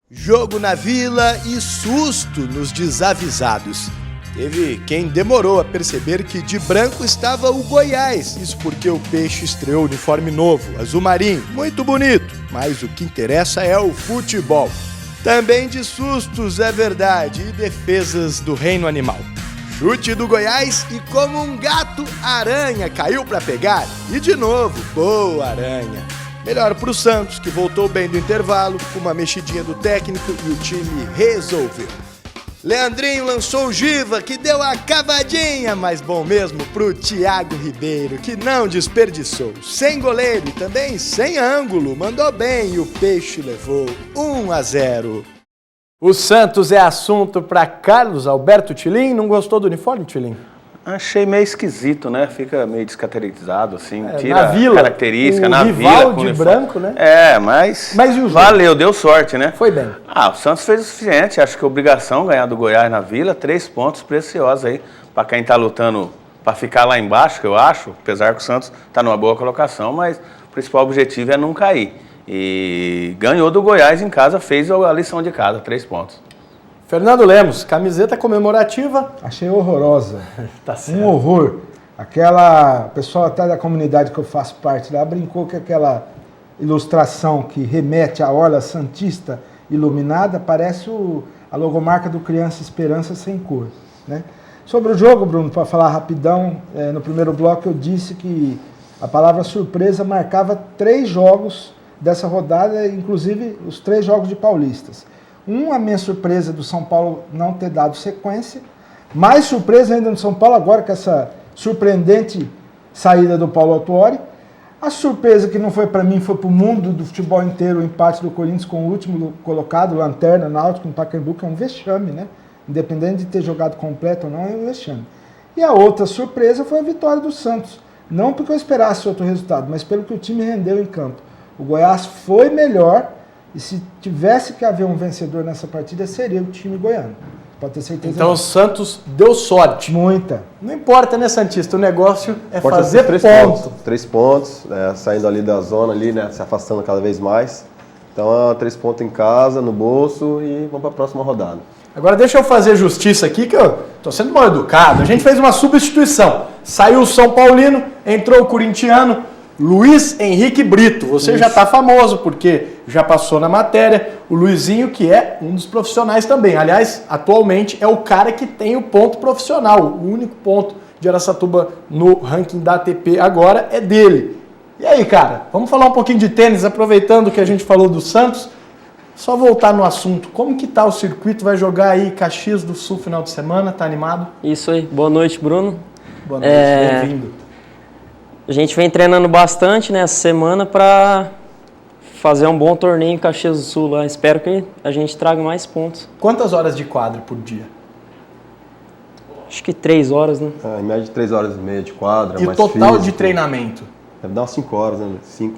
Jogo na Vila e susto nos desavisados. Teve quem demorou a perceber que de branco estava o Goiás. Isso porque o Peixe estreou uniforme novo, azul marinho, muito bonito. Mas o que interessa é o futebol. Também de sustos, é verdade, e defesas do reino animal. Chute do Goiás e como um gato, Aranha caiu para pegar. E de novo, boa Aranha. Melhor para o Santos, que voltou bem do intervalo, com uma mexidinha do técnico e o time resolveu. Leandrinho lançou o Giva, que deu a cavadinha, mas bom mesmo pro Thiago Ribeiro, que não desperdiçou. Sem goleiro e também sem ângulo, mandou bem e o Peixe levou 1-0. O Santos é assunto para Carlos Alberto Tchilin. Não gostou do uniforme, Tchilin? Achei meio esquisito, né? Fica meio descaracterizado, assim. Tira na Vila, a característica, na rival Vila. de branco, né? Mas e o jogo? valeu, deu sorte, né? Foi bem. O Santos fez o suficiente. Acho que é obrigação ganhar do Goiás na Vila. 3 pontos preciosos aí para quem tá lutando para ficar lá embaixo, que eu acho. Apesar que o Santos tá numa boa colocação, mas o principal objetivo é não cair. E ganhou do Goiás em casa, fez a lição de casa, 3 pontos. Fernando Lemos, camiseta comemorativa. Achei horrorosa. Tá certo. Um horror. O pessoal até da comunidade que eu faço parte lá brincou que aquela ilustração que remete à Orla Santista iluminada parece a logomarca do Criança Esperança sem cor, né? Sobre o jogo, Bruno, para falar rapidão, no primeiro bloco eu disse que a palavra surpresa marcava 3 jogos dessa rodada, inclusive os 3 jogos de paulistas. A minha surpresa do São Paulo não ter dado sequência. Mais surpresa ainda no São Paulo agora com essa surpreendente saída do Paulo Autuori. A surpresa que não foi para mim, foi para o mundo do futebol inteiro, o empate do Corinthians com o último colocado, Lanterna, Náutico, no Pacaembu, que é um vexame, né? Independente de ter jogado completo ou não, é um vexame. E a outra surpresa foi a vitória do Santos. Não porque eu esperasse outro resultado, mas pelo que o time rendeu em campo. O Goiás foi melhor. E se tivesse que haver um vencedor nessa partida, seria o time goiano. Pode ter certeza. Então o Santos deu sorte. Muita. Não importa, né, Santista? O negócio é Pode fazer ponto. 3 pontos, saindo ali da zona, ali, né, se afastando cada vez mais. Então, 3 pontos em casa, no bolso e vamos para a próxima rodada. Agora deixa eu fazer justiça aqui, que eu tô sendo mal educado. A gente fez uma substituição. Saiu o São Paulino, entrou o corintiano, Luiz Henrique Brito. Você já está famoso, porque já passou na matéria. O Luizinho, que é um dos profissionais também. Aliás, atualmente é o cara que tem o ponto profissional. O único ponto de Araçatuba no ranking da ATP agora é dele. E aí, cara, vamos falar um pouquinho de tênis, aproveitando que a gente falou do Santos. Só voltar no assunto. Como que tá o circuito? Vai jogar aí Caxias do Sul final de semana? Tá animado? Isso aí. Boa noite, Bruno. Boa noite, bem-vindo. A gente vem treinando bastante nessa semana para fazer um bom torneio em Caxias do Sul lá. Espero que a gente traga mais pontos. Quantas horas de quadra por dia? Acho que 3 horas, né? Em média de 3 horas e meia de quadra. E mais total físico. de treinamento? Deve dar umas 5 horas, né?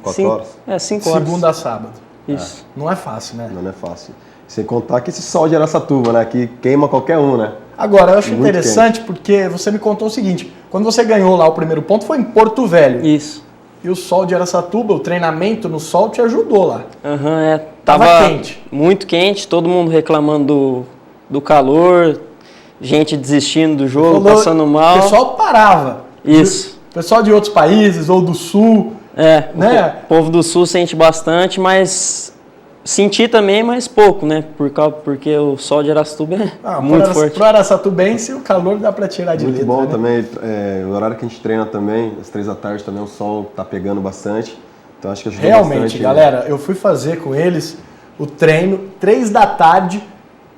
4 horas. 5 horas. Segunda a sábado. Isso. Não é fácil, né? Não é fácil. Sem contar que esse sol de Araçatuba, né? Que queima qualquer um, né? Agora, eu acho Muito interessante porque você me contou o seguinte. Quando você ganhou lá o primeiro ponto, foi em Porto Velho. Isso. E o sol de Araçatuba, o treinamento no sol te ajudou lá. Tava quente. Muito quente, todo mundo reclamando do calor, gente desistindo do jogo, passando mal. O pessoal parava. Isso. O pessoal de outros países ou do Sul. Né? O povo do Sul sente bastante, mas senti também, mas pouco, né? Porque o sol de Araçatuba é muito forte. Para o araçatubense, o calor dá para tirar de letra. Muito bom né? também. O horário que a gente treina também, às 3 da tarde também, o sol tá pegando bastante. Então acho que ajuda Realmente, bastante. galera, eu fui fazer com eles o treino 3 da tarde.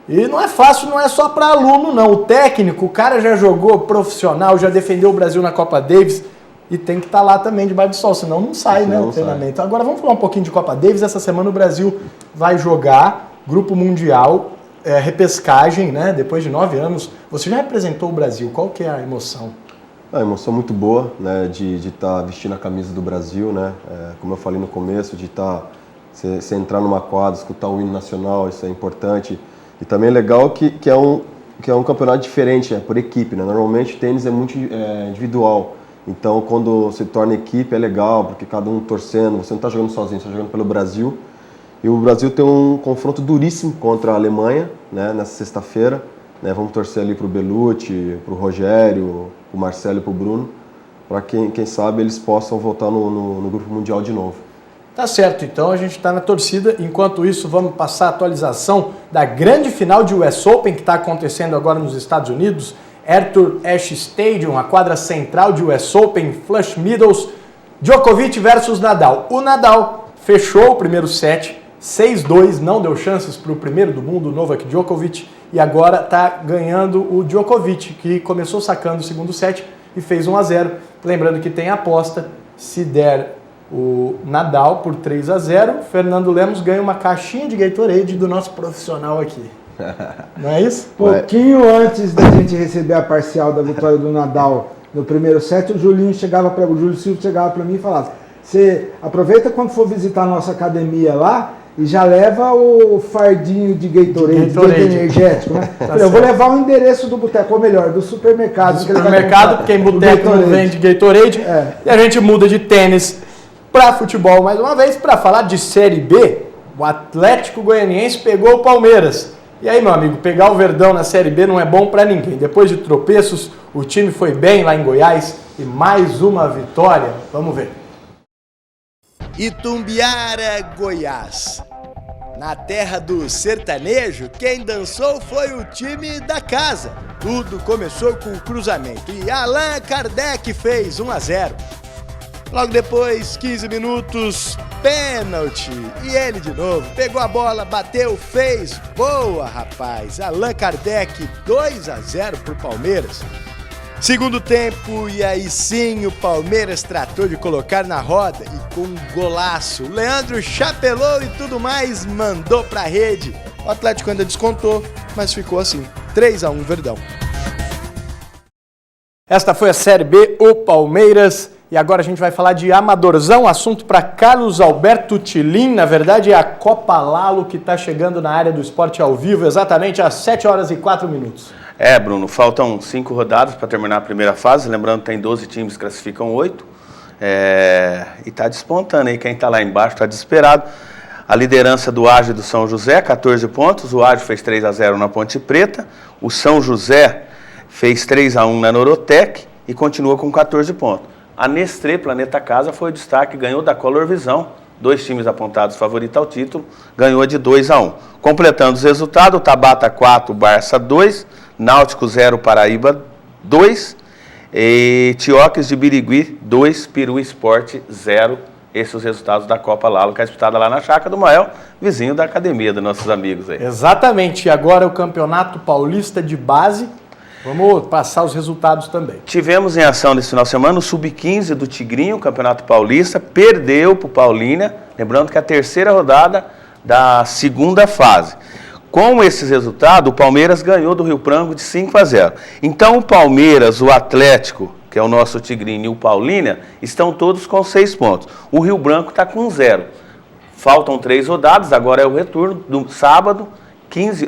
E não é fácil, não é só para aluno, não. O técnico, o cara já jogou profissional, já defendeu o Brasil na Copa Davis. E tem que estar lá também debaixo do sol, senão não sai, né, o treinamento. Agora vamos falar um pouquinho de Copa Davis. Essa semana o Brasil vai jogar Grupo Mundial, repescagem, né? Depois de 9 anos. Você já representou o Brasil, qual que é a emoção? A emoção muito boa, né? De estar vestindo a camisa do Brasil, né? Como eu falei no começo, de estar... Você entrar numa quadra, escutar o hino nacional, isso é importante. E também é legal que é que é um campeonato diferente, né, por equipe, né? Normalmente o tênis é muito individual. Então, quando se torna equipe é legal, porque cada um torcendo, você não está jogando sozinho, você está jogando pelo Brasil. E o Brasil tem um confronto duríssimo contra a Alemanha, né, nessa sexta-feira. Né, vamos torcer ali para o Belucci, para o Rogério, para o Marcelo e para o Bruno, para quem sabe eles possam voltar no Grupo Mundial de novo. Tá certo, então a gente está na torcida. Enquanto isso, vamos passar a atualização da grande final de US Open que está acontecendo agora nos Estados Unidos. Arthur Ashe Stadium, a quadra central de US Open, Flush Meadows, Djokovic versus Nadal. O Nadal fechou o primeiro set, 6-2, não deu chances para o primeiro do mundo, Novak Djokovic, e agora está ganhando o Djokovic, que começou sacando o segundo set e fez 1-0. Lembrando que tem aposta, se der o Nadal por 3-0, Fernando Lemos ganha uma caixinha de Gatorade do nosso profissional aqui. Não é isso? Pouquinho antes da gente receber a parcial da vitória do Nadal no primeiro set, o Júlio Silva chegava para mim e falava: você aproveita quando for visitar a nossa academia lá e já leva o fardinho de Gatorade. Energético, né? Tá eu vou levar o endereço do boteco, ou melhor, do supermercado. Supermercado, porque em boteco não vende Gatorade. E a gente muda de tênis para futebol mais uma vez, para falar de Série B. O Atlético Goianiense pegou o Palmeiras. E aí, meu amigo, pegar o Verdão na Série B não é bom para ninguém. Depois de tropeços, o time foi bem lá em Goiás e mais uma vitória. Vamos ver. Itumbiara, Goiás. Na terra do sertanejo, quem dançou foi o time da casa. Tudo começou com o cruzamento e Allan Kardec fez 1-0. Logo depois, 15 minutos, pênalti. E ele de novo, pegou a bola, bateu, fez. Boa, rapaz. Allan Kardec, 2-0 pro Palmeiras. Segundo tempo, e aí sim o Palmeiras tratou de colocar na roda e com um golaço. O Leandro chapelou e tudo mais, mandou pra rede. O Atlético ainda descontou, mas ficou assim, 3-1 Verdão. Esta foi a Série B, o Palmeiras. E agora a gente vai falar de Amadorzão, assunto para Carlos Alberto Tilin. Na verdade é a Copa Lalo que está chegando na área do esporte ao vivo, exatamente às 7h04. Bruno, faltam 5 rodadas para terminar a primeira fase. Lembrando que tem 12 times que classificam 8. E está despontando aí, quem está lá embaixo está desesperado. A liderança do Ágio do São José, 14 pontos. O Ágio fez 3-0 na Ponte Preta. O São José fez 3-1 na Norotec e continua com 14 pontos. A Nestlé Planeta Casa foi o destaque, ganhou da Color Visão, 2 times apontados favoritos ao título, ganhou de 2-1. Completando os resultados, Tabata 4, Barça 2, Náutico 0, Paraíba 2, e Tioques de Birigui 2, Peru Esporte 0. Esses são os resultados da Copa Lalo, que é disputada lá na Chácara do Mael, vizinho da academia dos nossos amigos aí. Exatamente, e agora o Campeonato Paulista de Base. Vamos passar os resultados também. Tivemos em ação nesse final de semana o Sub-15 do Tigrinho, Campeonato Paulista, perdeu para o Paulínia, lembrando que é a terceira rodada da segunda fase. Com esses resultados, o Palmeiras ganhou do Rio Branco de 5-0. Então o Palmeiras, o Atlético, que é o nosso Tigrinho, e o Paulínia, estão todos com 6 pontos. O Rio Branco está com 0. Faltam 3 rodadas, agora é o retorno do sábado,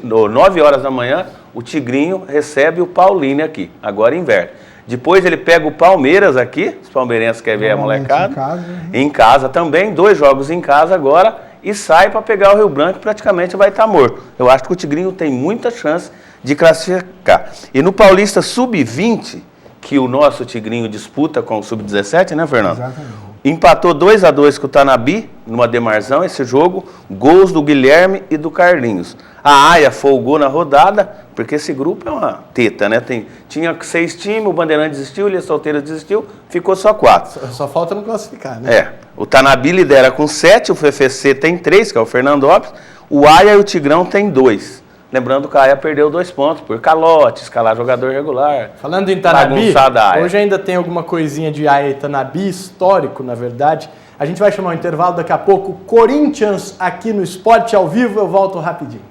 9 horas da manhã, o Tigrinho recebe o Paulínia aqui, agora inverte. Depois ele pega o Palmeiras aqui, os palmeirenses querem ver a molecada, em casa também, 2 jogos em casa agora, e sai para pegar o Rio Branco, praticamente vai estar morto. Eu acho que o Tigrinho tem muita chance de classificar. E no Paulista Sub-20, que o nosso Tigrinho disputa com o Sub-17, né, Fernando? Exatamente. Empatou 2-2 com o Tanabi, numa demarzão, esse jogo, gols do Guilherme e do Carlinhos. A Aia folgou na rodada, porque esse grupo é uma teta, né? Tinha 6 times, o Bandeirante desistiu, o Ilha Solteira desistiu, ficou só 4. Só falta não classificar, né? O Tanabi lidera com 7, o FFC tem 3, que é o Fernando Lopes, o Aia e o Tigrão tem 2. Lembrando que a Aia perdeu 2 pontos por calote, escalar jogador regular. Falando em Tanabi, hoje ainda tem alguma coisinha de Aia e Tanabi, histórico, na verdade. A gente vai chamar um intervalo daqui a pouco. Corinthians aqui no Esporte ao Vivo, eu volto rapidinho.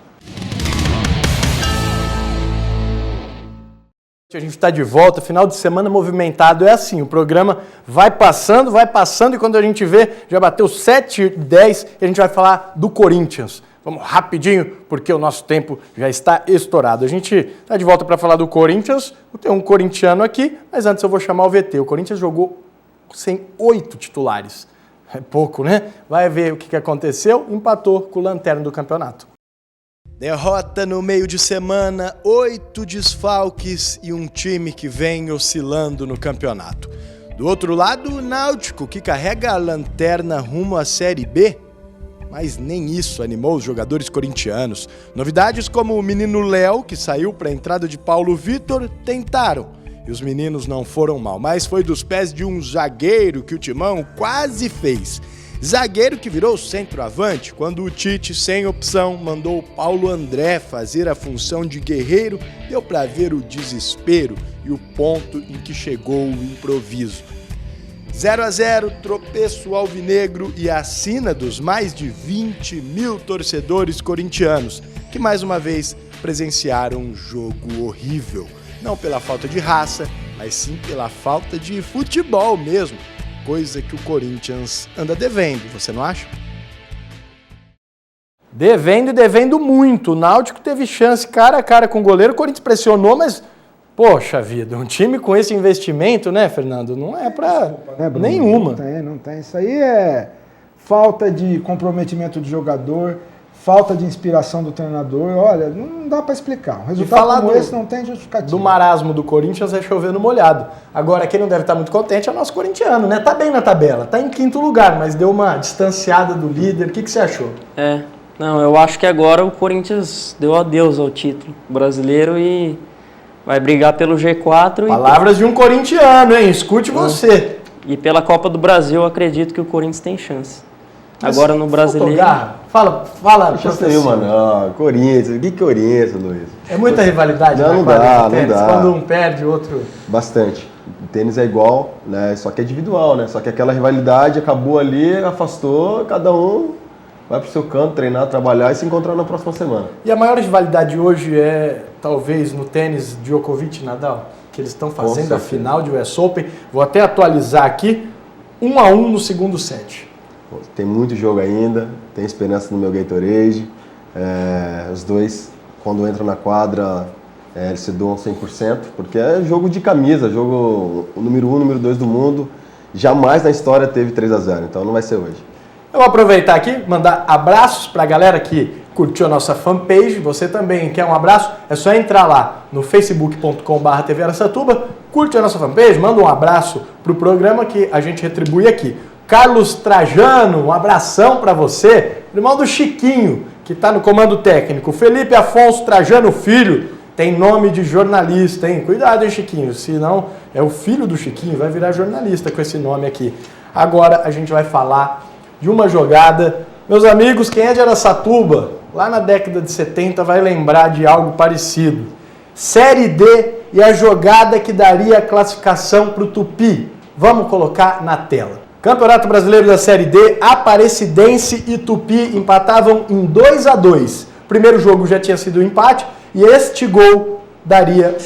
A gente está de volta, final de semana movimentado, é assim, o programa vai passando e quando a gente vê, já bateu 7h10 e a gente vai falar do Corinthians. Vamos rapidinho, porque o nosso tempo já está estourado. A gente está de volta para falar do Corinthians. Tem um corintiano aqui, mas antes eu vou chamar o VT. O Corinthians jogou sem 8 titulares. É pouco, né? Vai ver o que aconteceu. Empatou com o lanterna do campeonato. Derrota no meio de semana, 8 desfalques e um time que vem oscilando no campeonato. Do outro lado, o Náutico, que carrega a lanterna rumo à Série B. Mas nem isso animou os jogadores corintianos. Novidades como o menino Léo, que saiu para a entrada de Paulo Vitor, tentaram. E os meninos não foram mal, mas foi dos pés de um zagueiro que o Timão quase fez. Zagueiro que virou centroavante quando o Tite, sem opção, mandou o Paulo André fazer a função de guerreiro. Deu para ver o desespero e o ponto em que chegou o improviso. 0-0, tropeço alvinegro e a sina dos mais de 20 mil torcedores corintianos, que mais uma vez presenciaram um jogo horrível. Não pela falta de raça, mas sim pela falta de futebol mesmo, coisa que o Corinthians anda devendo, você não acha? Devendo e devendo muito. O Náutico teve chance cara a cara com o goleiro, o Corinthians pressionou, mas... Poxa vida, um time com esse investimento, né, Fernando? Não é pra nenhuma. Não tem. Isso aí é falta de comprometimento do jogador, falta de inspiração do treinador. Olha, não dá pra explicar. Um resultado como esse não tem justificativa. Do marasmo do Corinthians é chover no molhado. Agora, quem não deve estar muito contente é o nosso corintiano, né? Tá bem na tabela, tá em 5º lugar, mas deu uma distanciada do líder. O que você achou? Eu acho que agora o Corinthians deu adeus ao título brasileiro e... vai brigar pelo G4. Palavras de um corintiano, hein? Escute você. E pela Copa do Brasil, eu acredito que o Corinthians tem chance. Mas agora no Brasileiro... Fala, professor. Não, Corinthians. Que Corinthians, Luiz? É muita rivalidade não dá. Quando um perde, o outro... Bastante. O tênis é igual, né? Só que é individual, né? Só que aquela rivalidade acabou ali, afastou, cada um... vai pro seu canto, treinar, trabalhar e se encontrar na próxima semana. E a maior rivalidade hoje é, talvez, no tênis Djokovic e Nadal, que eles estão fazendo a final de US Open. Vou até atualizar aqui, 1-1 no segundo set. Tem muito jogo ainda, tem esperança no meu Gatorade. Os dois, quando entram na quadra, eles se doam 100%, porque é jogo de camisa, jogo o número 1, número 2 do mundo. Jamais na história teve 3-0, então não vai ser hoje. Eu vou aproveitar aqui, mandar abraços para a galera que curtiu a nossa fanpage. Você também quer um abraço? É só entrar lá no facebook.com/TV Araçatuba, curte a nossa fanpage, manda um abraço para o programa que a gente retribui aqui. Carlos Trajano, um abração para você. Irmão do Chiquinho, que está no comando técnico. Felipe Afonso Trajano Filho, tem nome de jornalista, hein? Cuidado, hein, Chiquinho, senão é o filho do Chiquinho, vai virar jornalista com esse nome aqui. Agora a gente vai falar de uma jogada. Meus amigos, quem é de Araçatuba, lá na década de 70, vai lembrar de algo parecido. Série D e a jogada que daria a classificação para o Tupi. Vamos colocar na tela. Campeonato Brasileiro da Série D, Aparecidense e Tupi empatavam em 2-2. O primeiro jogo já tinha sido um empate e este gol daria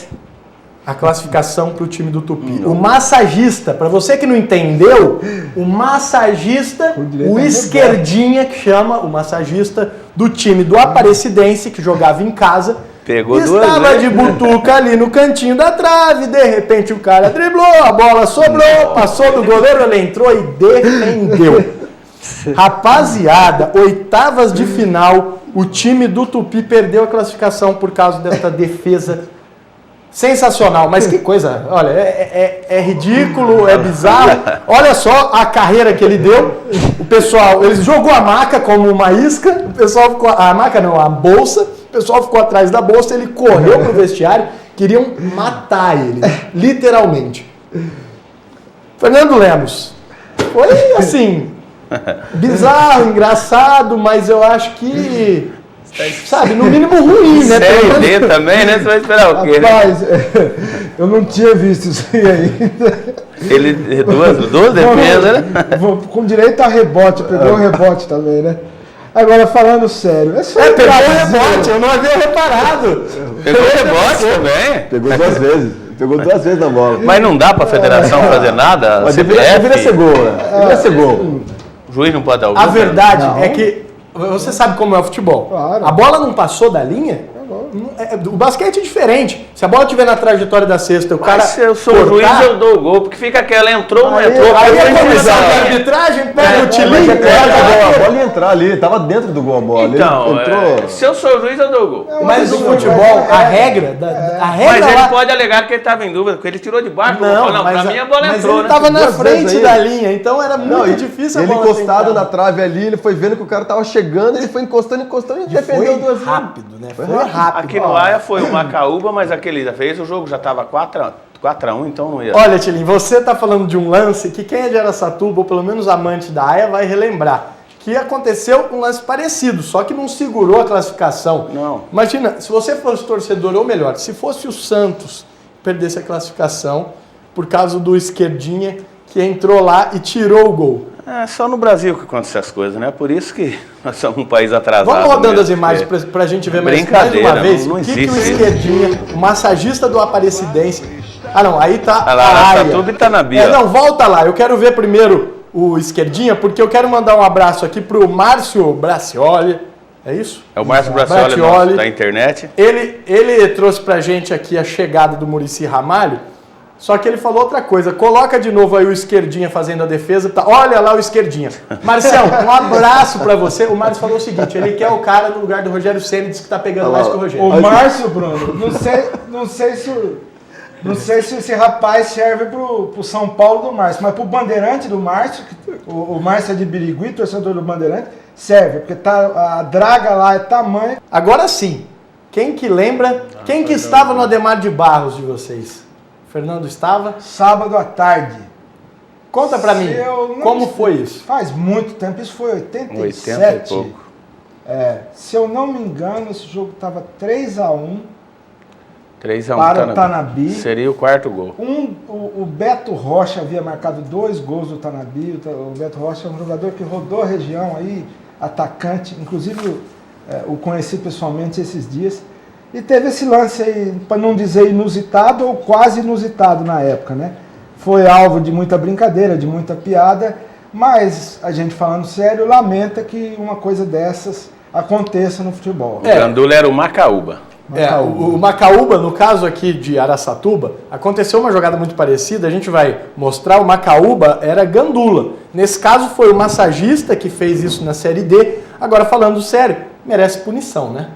a classificação para o time do Tupi. O massagista, para você que não entendeu, o massagista, o esquerdinha que chama, o massagista do time do Aparecidense, que jogava em casa, estava de butuca ali no cantinho da trave, de repente o cara driblou, a bola sobrou, passou do goleiro, ele entrou e defendeu. Rapaziada, oitavas de final, o time do Tupi perdeu a classificação por causa dessa defesa sensacional, mas que coisa, olha, é ridículo, é bizarro. Olha só a carreira que ele deu. O pessoal, ele jogou a maca como uma isca, o pessoal ficou, a maca não, a bolsa, o pessoal ficou atrás da bolsa, ele correu pro vestiário, queriam matar ele, literalmente. Fernando Lemos, foi assim, bizarro, engraçado, mas eu acho que, sabe, no mínimo ruim, né? Série D também, né? Você vai esperar o quê? Rapaz, eu não tinha visto isso aí ainda. Ele, duas defesas, né? Com direito a rebote, pegou o rebote também, né? Agora, falando sério, pegou o rebote, eu não havia reparado. Pegou o rebote também? Pegou 2 vezes. Pegou 2 vezes na bola. Mas não dá pra federação fazer nada? Mas deveria ser gol, né? Deveria ser gol. O juiz não pode dar o gol. A verdade é que Você sabe como é o futebol. Claro. A bola não passou da linha? O basquete é diferente. Se a bola estiver na trajetória da cesta, o cara. Mas se eu sou o juiz, eu dou o gol, porque fica aquela, entrou, não entrou. Aí foi a comissão individual. de arbitragem pega o tilinho. Mas a bola ia entrar ali, tava dentro do gol a bola. Então, entrou. se eu sou o juiz, eu dou o gol. Mas no futebol, a regra. A regra Mas ele lá- pode alegar que ele estava em dúvida, porque ele tirou de baixo. Não, pra mim a bola mas entrou, ele né? estava na Duas frente vezes aí. da linha, então era muito Não, difícil a ele bola encostado ter na entrado. trave ali, ele foi vendo que o cara tava chegando, ele foi encostando e defendeu duas vezes. rápido, né? Foi rápido. rápido. Aqui no Aia foi o Macaúba, mas aquele da vez o jogo já estava 4x1, então não ia. Olha, Tilinho, você tá falando de um lance que quem é de Araçatuba, ou pelo menos amante da AIA, vai relembrar. Que aconteceu um lance parecido, só que não segurou a classificação. Não. Imagina, se você fosse torcedor, ou melhor, se fosse o Santos perdesse a classificação por causa do esquerdinha que entrou lá e tirou o gol. É só no Brasil que acontecem essas coisas, né? Por isso que nós somos um país atrasado. Vamos rodando mesmo, as imagens porque- pra gente ver mais Brincadeira, uma vez não o que o existe isso. esquerdinha, o massagista do Aparecidense. Ah não, aí tá Olha lá, a AIA. Araçatuba e Tanabi, ó. Não, volta lá. Eu quero ver primeiro o esquerdinha, porque eu quero mandar um abraço aqui pro Márcio Bracioli. É isso? É o Márcio Bracioli nosso, da internet. Ele trouxe pra gente aqui a chegada do Muricy Ramalho, só que ele falou outra coisa. Coloca de novo aí o esquerdinha fazendo a defesa. Tá, olha lá o esquerdinha. Marcião, um abraço pra você. O Márcio falou o seguinte, ele quer o cara no lugar do Rogério Ceni, diz que tá pegando mais que o Rogério. O Márcio, Bruno, não sei se esse rapaz serve pro São Paulo do Márcio, mas pro Bandeirante do Márcio, o Márcio é de Birigui, torcedor do Bandeirante, serve, porque a draga lá é tamanho. Agora sim, quem que lembra, quem que estava no Ademar de Barros de vocês? Fernando estava? Sábado à tarde. Conta pra mim, Eu não como sei. foi isso? Faz muito tempo, isso foi 87. 80 e pouco. Se eu não me engano, esse jogo estava 3x1 3x1 para o Tanabi. Seria o quarto gol. O Beto Rocha havia marcado 2 gols do Tanabi. O Beto Rocha é um jogador que rodou a região aí, atacante, inclusive o conheci pessoalmente esses dias. E teve esse lance aí, para não dizer inusitado ou quase inusitado na época, né? Foi alvo de muita brincadeira, de muita piada, mas a gente falando sério, lamenta que uma coisa dessas aconteça no futebol. O Gandula era o Macaúba. O Macaúba, no caso aqui de Araçatuba, aconteceu uma jogada muito parecida, a gente vai mostrar, o Macaúba era Gandula. Nesse caso foi o massagista que fez isso na Série D. Agora falando sério, merece punição, né?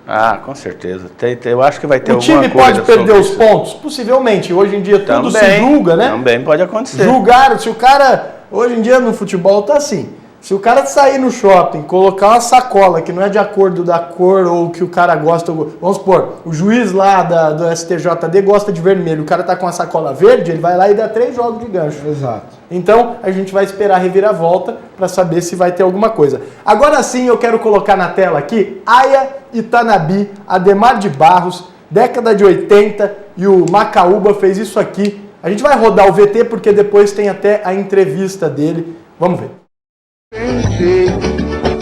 Ah, com certeza. Eu acho que vai ter O alguma time coisa pode perder sobre os isso. pontos? Possivelmente. Hoje em dia tudo se Também, julga, né? Também pode acontecer. Julgaram, se o cara, hoje em dia no futebol tá assim, se o cara sair no shopping, colocar uma sacola que não é de acordo da cor ou que o cara gosta, vamos supor, o juiz lá do STJD gosta de vermelho, o cara tá com a sacola verde, ele vai lá e dá 3 jogos de gancho. Exato. Então a gente vai esperar a reviravolta para saber se vai ter alguma coisa. Agora sim eu quero colocar na tela aqui AIA e Tanabi, Ademar de Barros, década de 80, e o Macaúba fez isso aqui. A gente vai rodar o VT porque depois tem até a entrevista dele. Vamos ver.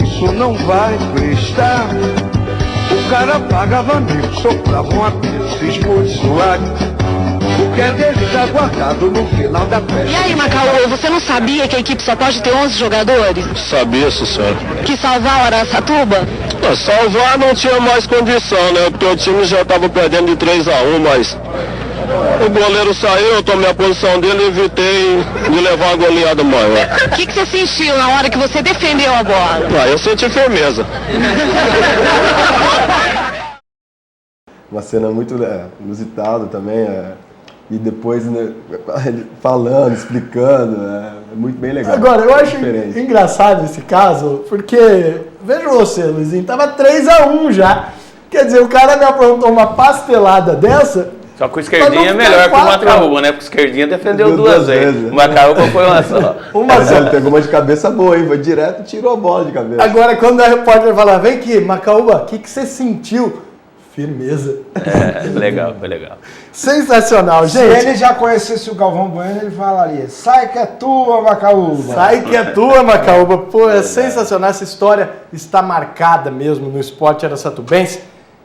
Isso não vai prestar. O cara pagava mil, soprava uma pizza muito suave. O que é dele tá guardado no final da festa. E aí, Macaú, você não sabia que a equipe só pode ter 11 jogadores? Sabia, sim, senhor. Que salvar o Araçatuba? Salvar não tinha mais condição, né? Porque o time já tava perdendo de 3-1, mas o goleiro saiu, eu tomei a posição dele e evitei de levar a goleada maior. O que você sentiu na hora que você defendeu a bola? Eu senti firmeza. Uma cena muito inusitada também. E depois, né, ele falando, explicando, é muito bem legal. Agora, eu acho diferente. engraçado esse caso, porque, veja você, Luizinho, tava 3-1 já. Quer dizer, o cara me aprontou uma pastelada dessa. Só que o esquerdinha é melhor que o Macaúba, né? Porque o esquerdinha defendeu duas vezes. O Macaúba foi uma só. Mas ele pegou uma de cabeça boa, hein? Foi direto e tirou a bola de cabeça. Agora, quando a repórter fala, vem aqui, Macaúba, o que você sentiu? Firmeza. Legal, foi legal. Sensacional, Se gente. ele já conhecesse o Galvão Bueno, ele falaria, sai que é tua, Macaúba. Sai que é tua, Macaúba. Pô, é sensacional. Essa história está marcada mesmo no esporte araçatubense.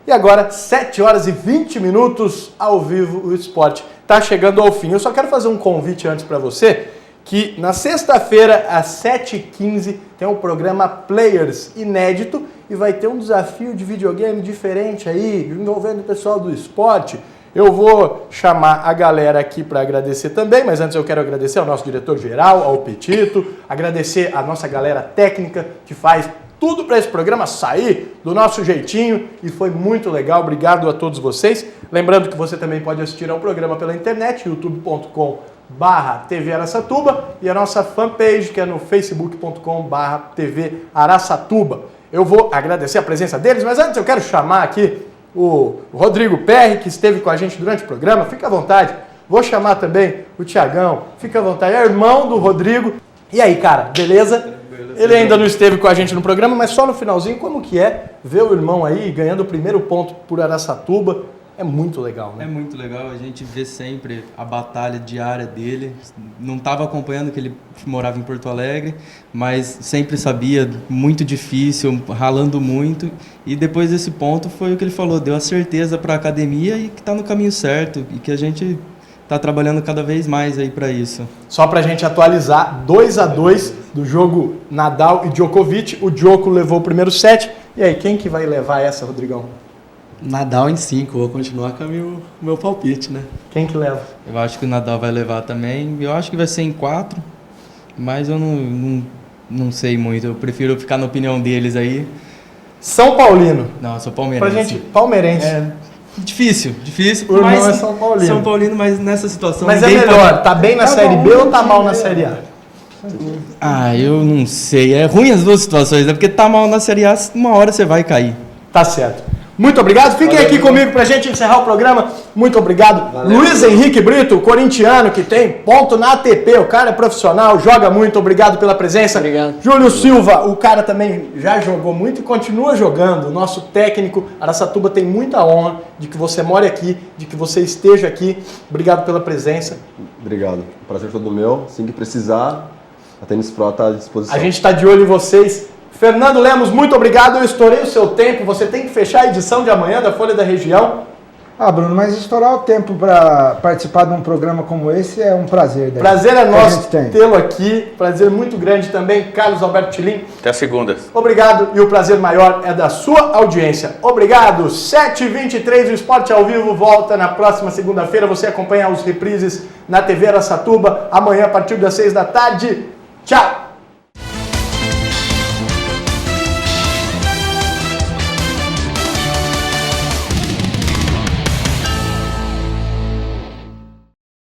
E agora, 7 horas e 20 minutos ao vivo, o esporte está chegando ao fim. Eu só quero fazer um convite antes para você, que na sexta-feira, às 7h15, tem um programa Players inédito e vai ter um desafio de videogame diferente aí, envolvendo o pessoal do esporte. Eu vou chamar a galera aqui para agradecer também, mas antes eu quero agradecer ao nosso diretor-geral, ao Petito, agradecer a nossa galera técnica que faz tudo para esse programa sair do nosso jeitinho e foi muito legal. Obrigado a todos vocês. Lembrando que você também pode assistir ao programa pela internet, youtube.com/TV Araçatuba e a nossa fanpage que é no facebook.com/TV Araçatuba. Eu vou agradecer a presença deles, mas antes eu quero chamar aqui o Rodrigo Perry, que esteve com a gente durante o programa. Fica à vontade. Vou chamar também o Tiagão. Fica à vontade. É irmão do Rodrigo. E aí, cara, beleza? Ele ainda não esteve com a gente no programa, mas só no finalzinho, como que é ver o irmão aí ganhando o primeiro ponto por Araçatuba? É muito legal, né? É muito legal, a gente vê sempre a batalha diária dele. Não estava acompanhando que ele morava em Porto Alegre, mas sempre sabia, muito difícil, ralando muito. E depois desse ponto foi o que ele falou, deu a certeza para a academia e que está no caminho certo e que a gente está trabalhando cada vez mais aí para isso. Só para a gente atualizar, 2-2 do jogo Nadal e Djokovic. O Djoko levou o primeiro set. E aí, quem que vai levar essa, Rodrigão? Nadal em 5, vou continuar com o meu palpite, né? Quem que leva? Eu acho que o Nadal vai levar também. Eu acho que vai ser em 4, mas eu não sei muito. Eu prefiro ficar na opinião deles aí. São Paulino. Não, eu sou palmeirense. Pra gente, palmeirense. É difícil. O irmão é São Paulino. São Paulino, mas nessa situação... Mas é melhor, tá bem na Série B ou tá mal na Série A? Eu não sei. É ruim as duas situações, né? Porque tá mal na Série A, uma hora você vai cair. Tá certo. Muito obrigado. Fiquem aqui comigo pra gente encerrar o programa. Muito obrigado. Valeu. Luiz Henrique Brito, corintiano, que tem ponto na ATP. O cara é profissional, joga muito. Obrigado pela presença. Obrigado. Júlio Silva, o cara também já jogou muito e continua jogando. O nosso técnico. Araçatuba tem muita honra de que você more aqui, de que você esteja aqui. Obrigado pela presença. Obrigado. O prazer todo meu. Assim que precisar, a Tênis Pro está à disposição. A gente está de olho em vocês. Fernando Lemos, muito obrigado. Eu estourei o seu tempo. Você tem que fechar a edição de amanhã da Folha da Região. Bruno, mas estourar o tempo para participar de um programa como esse é um prazer. Prazer é nosso tê-lo aqui. Prazer muito grande também, Carlos Alberto Tilim. Até segunda. Obrigado e o prazer maior é da sua audiência. Obrigado. 7h23, o Esporte ao Vivo volta na próxima segunda-feira. Você acompanha os reprises na TV Araçatuba amanhã a partir das 6 da tarde. Tchau!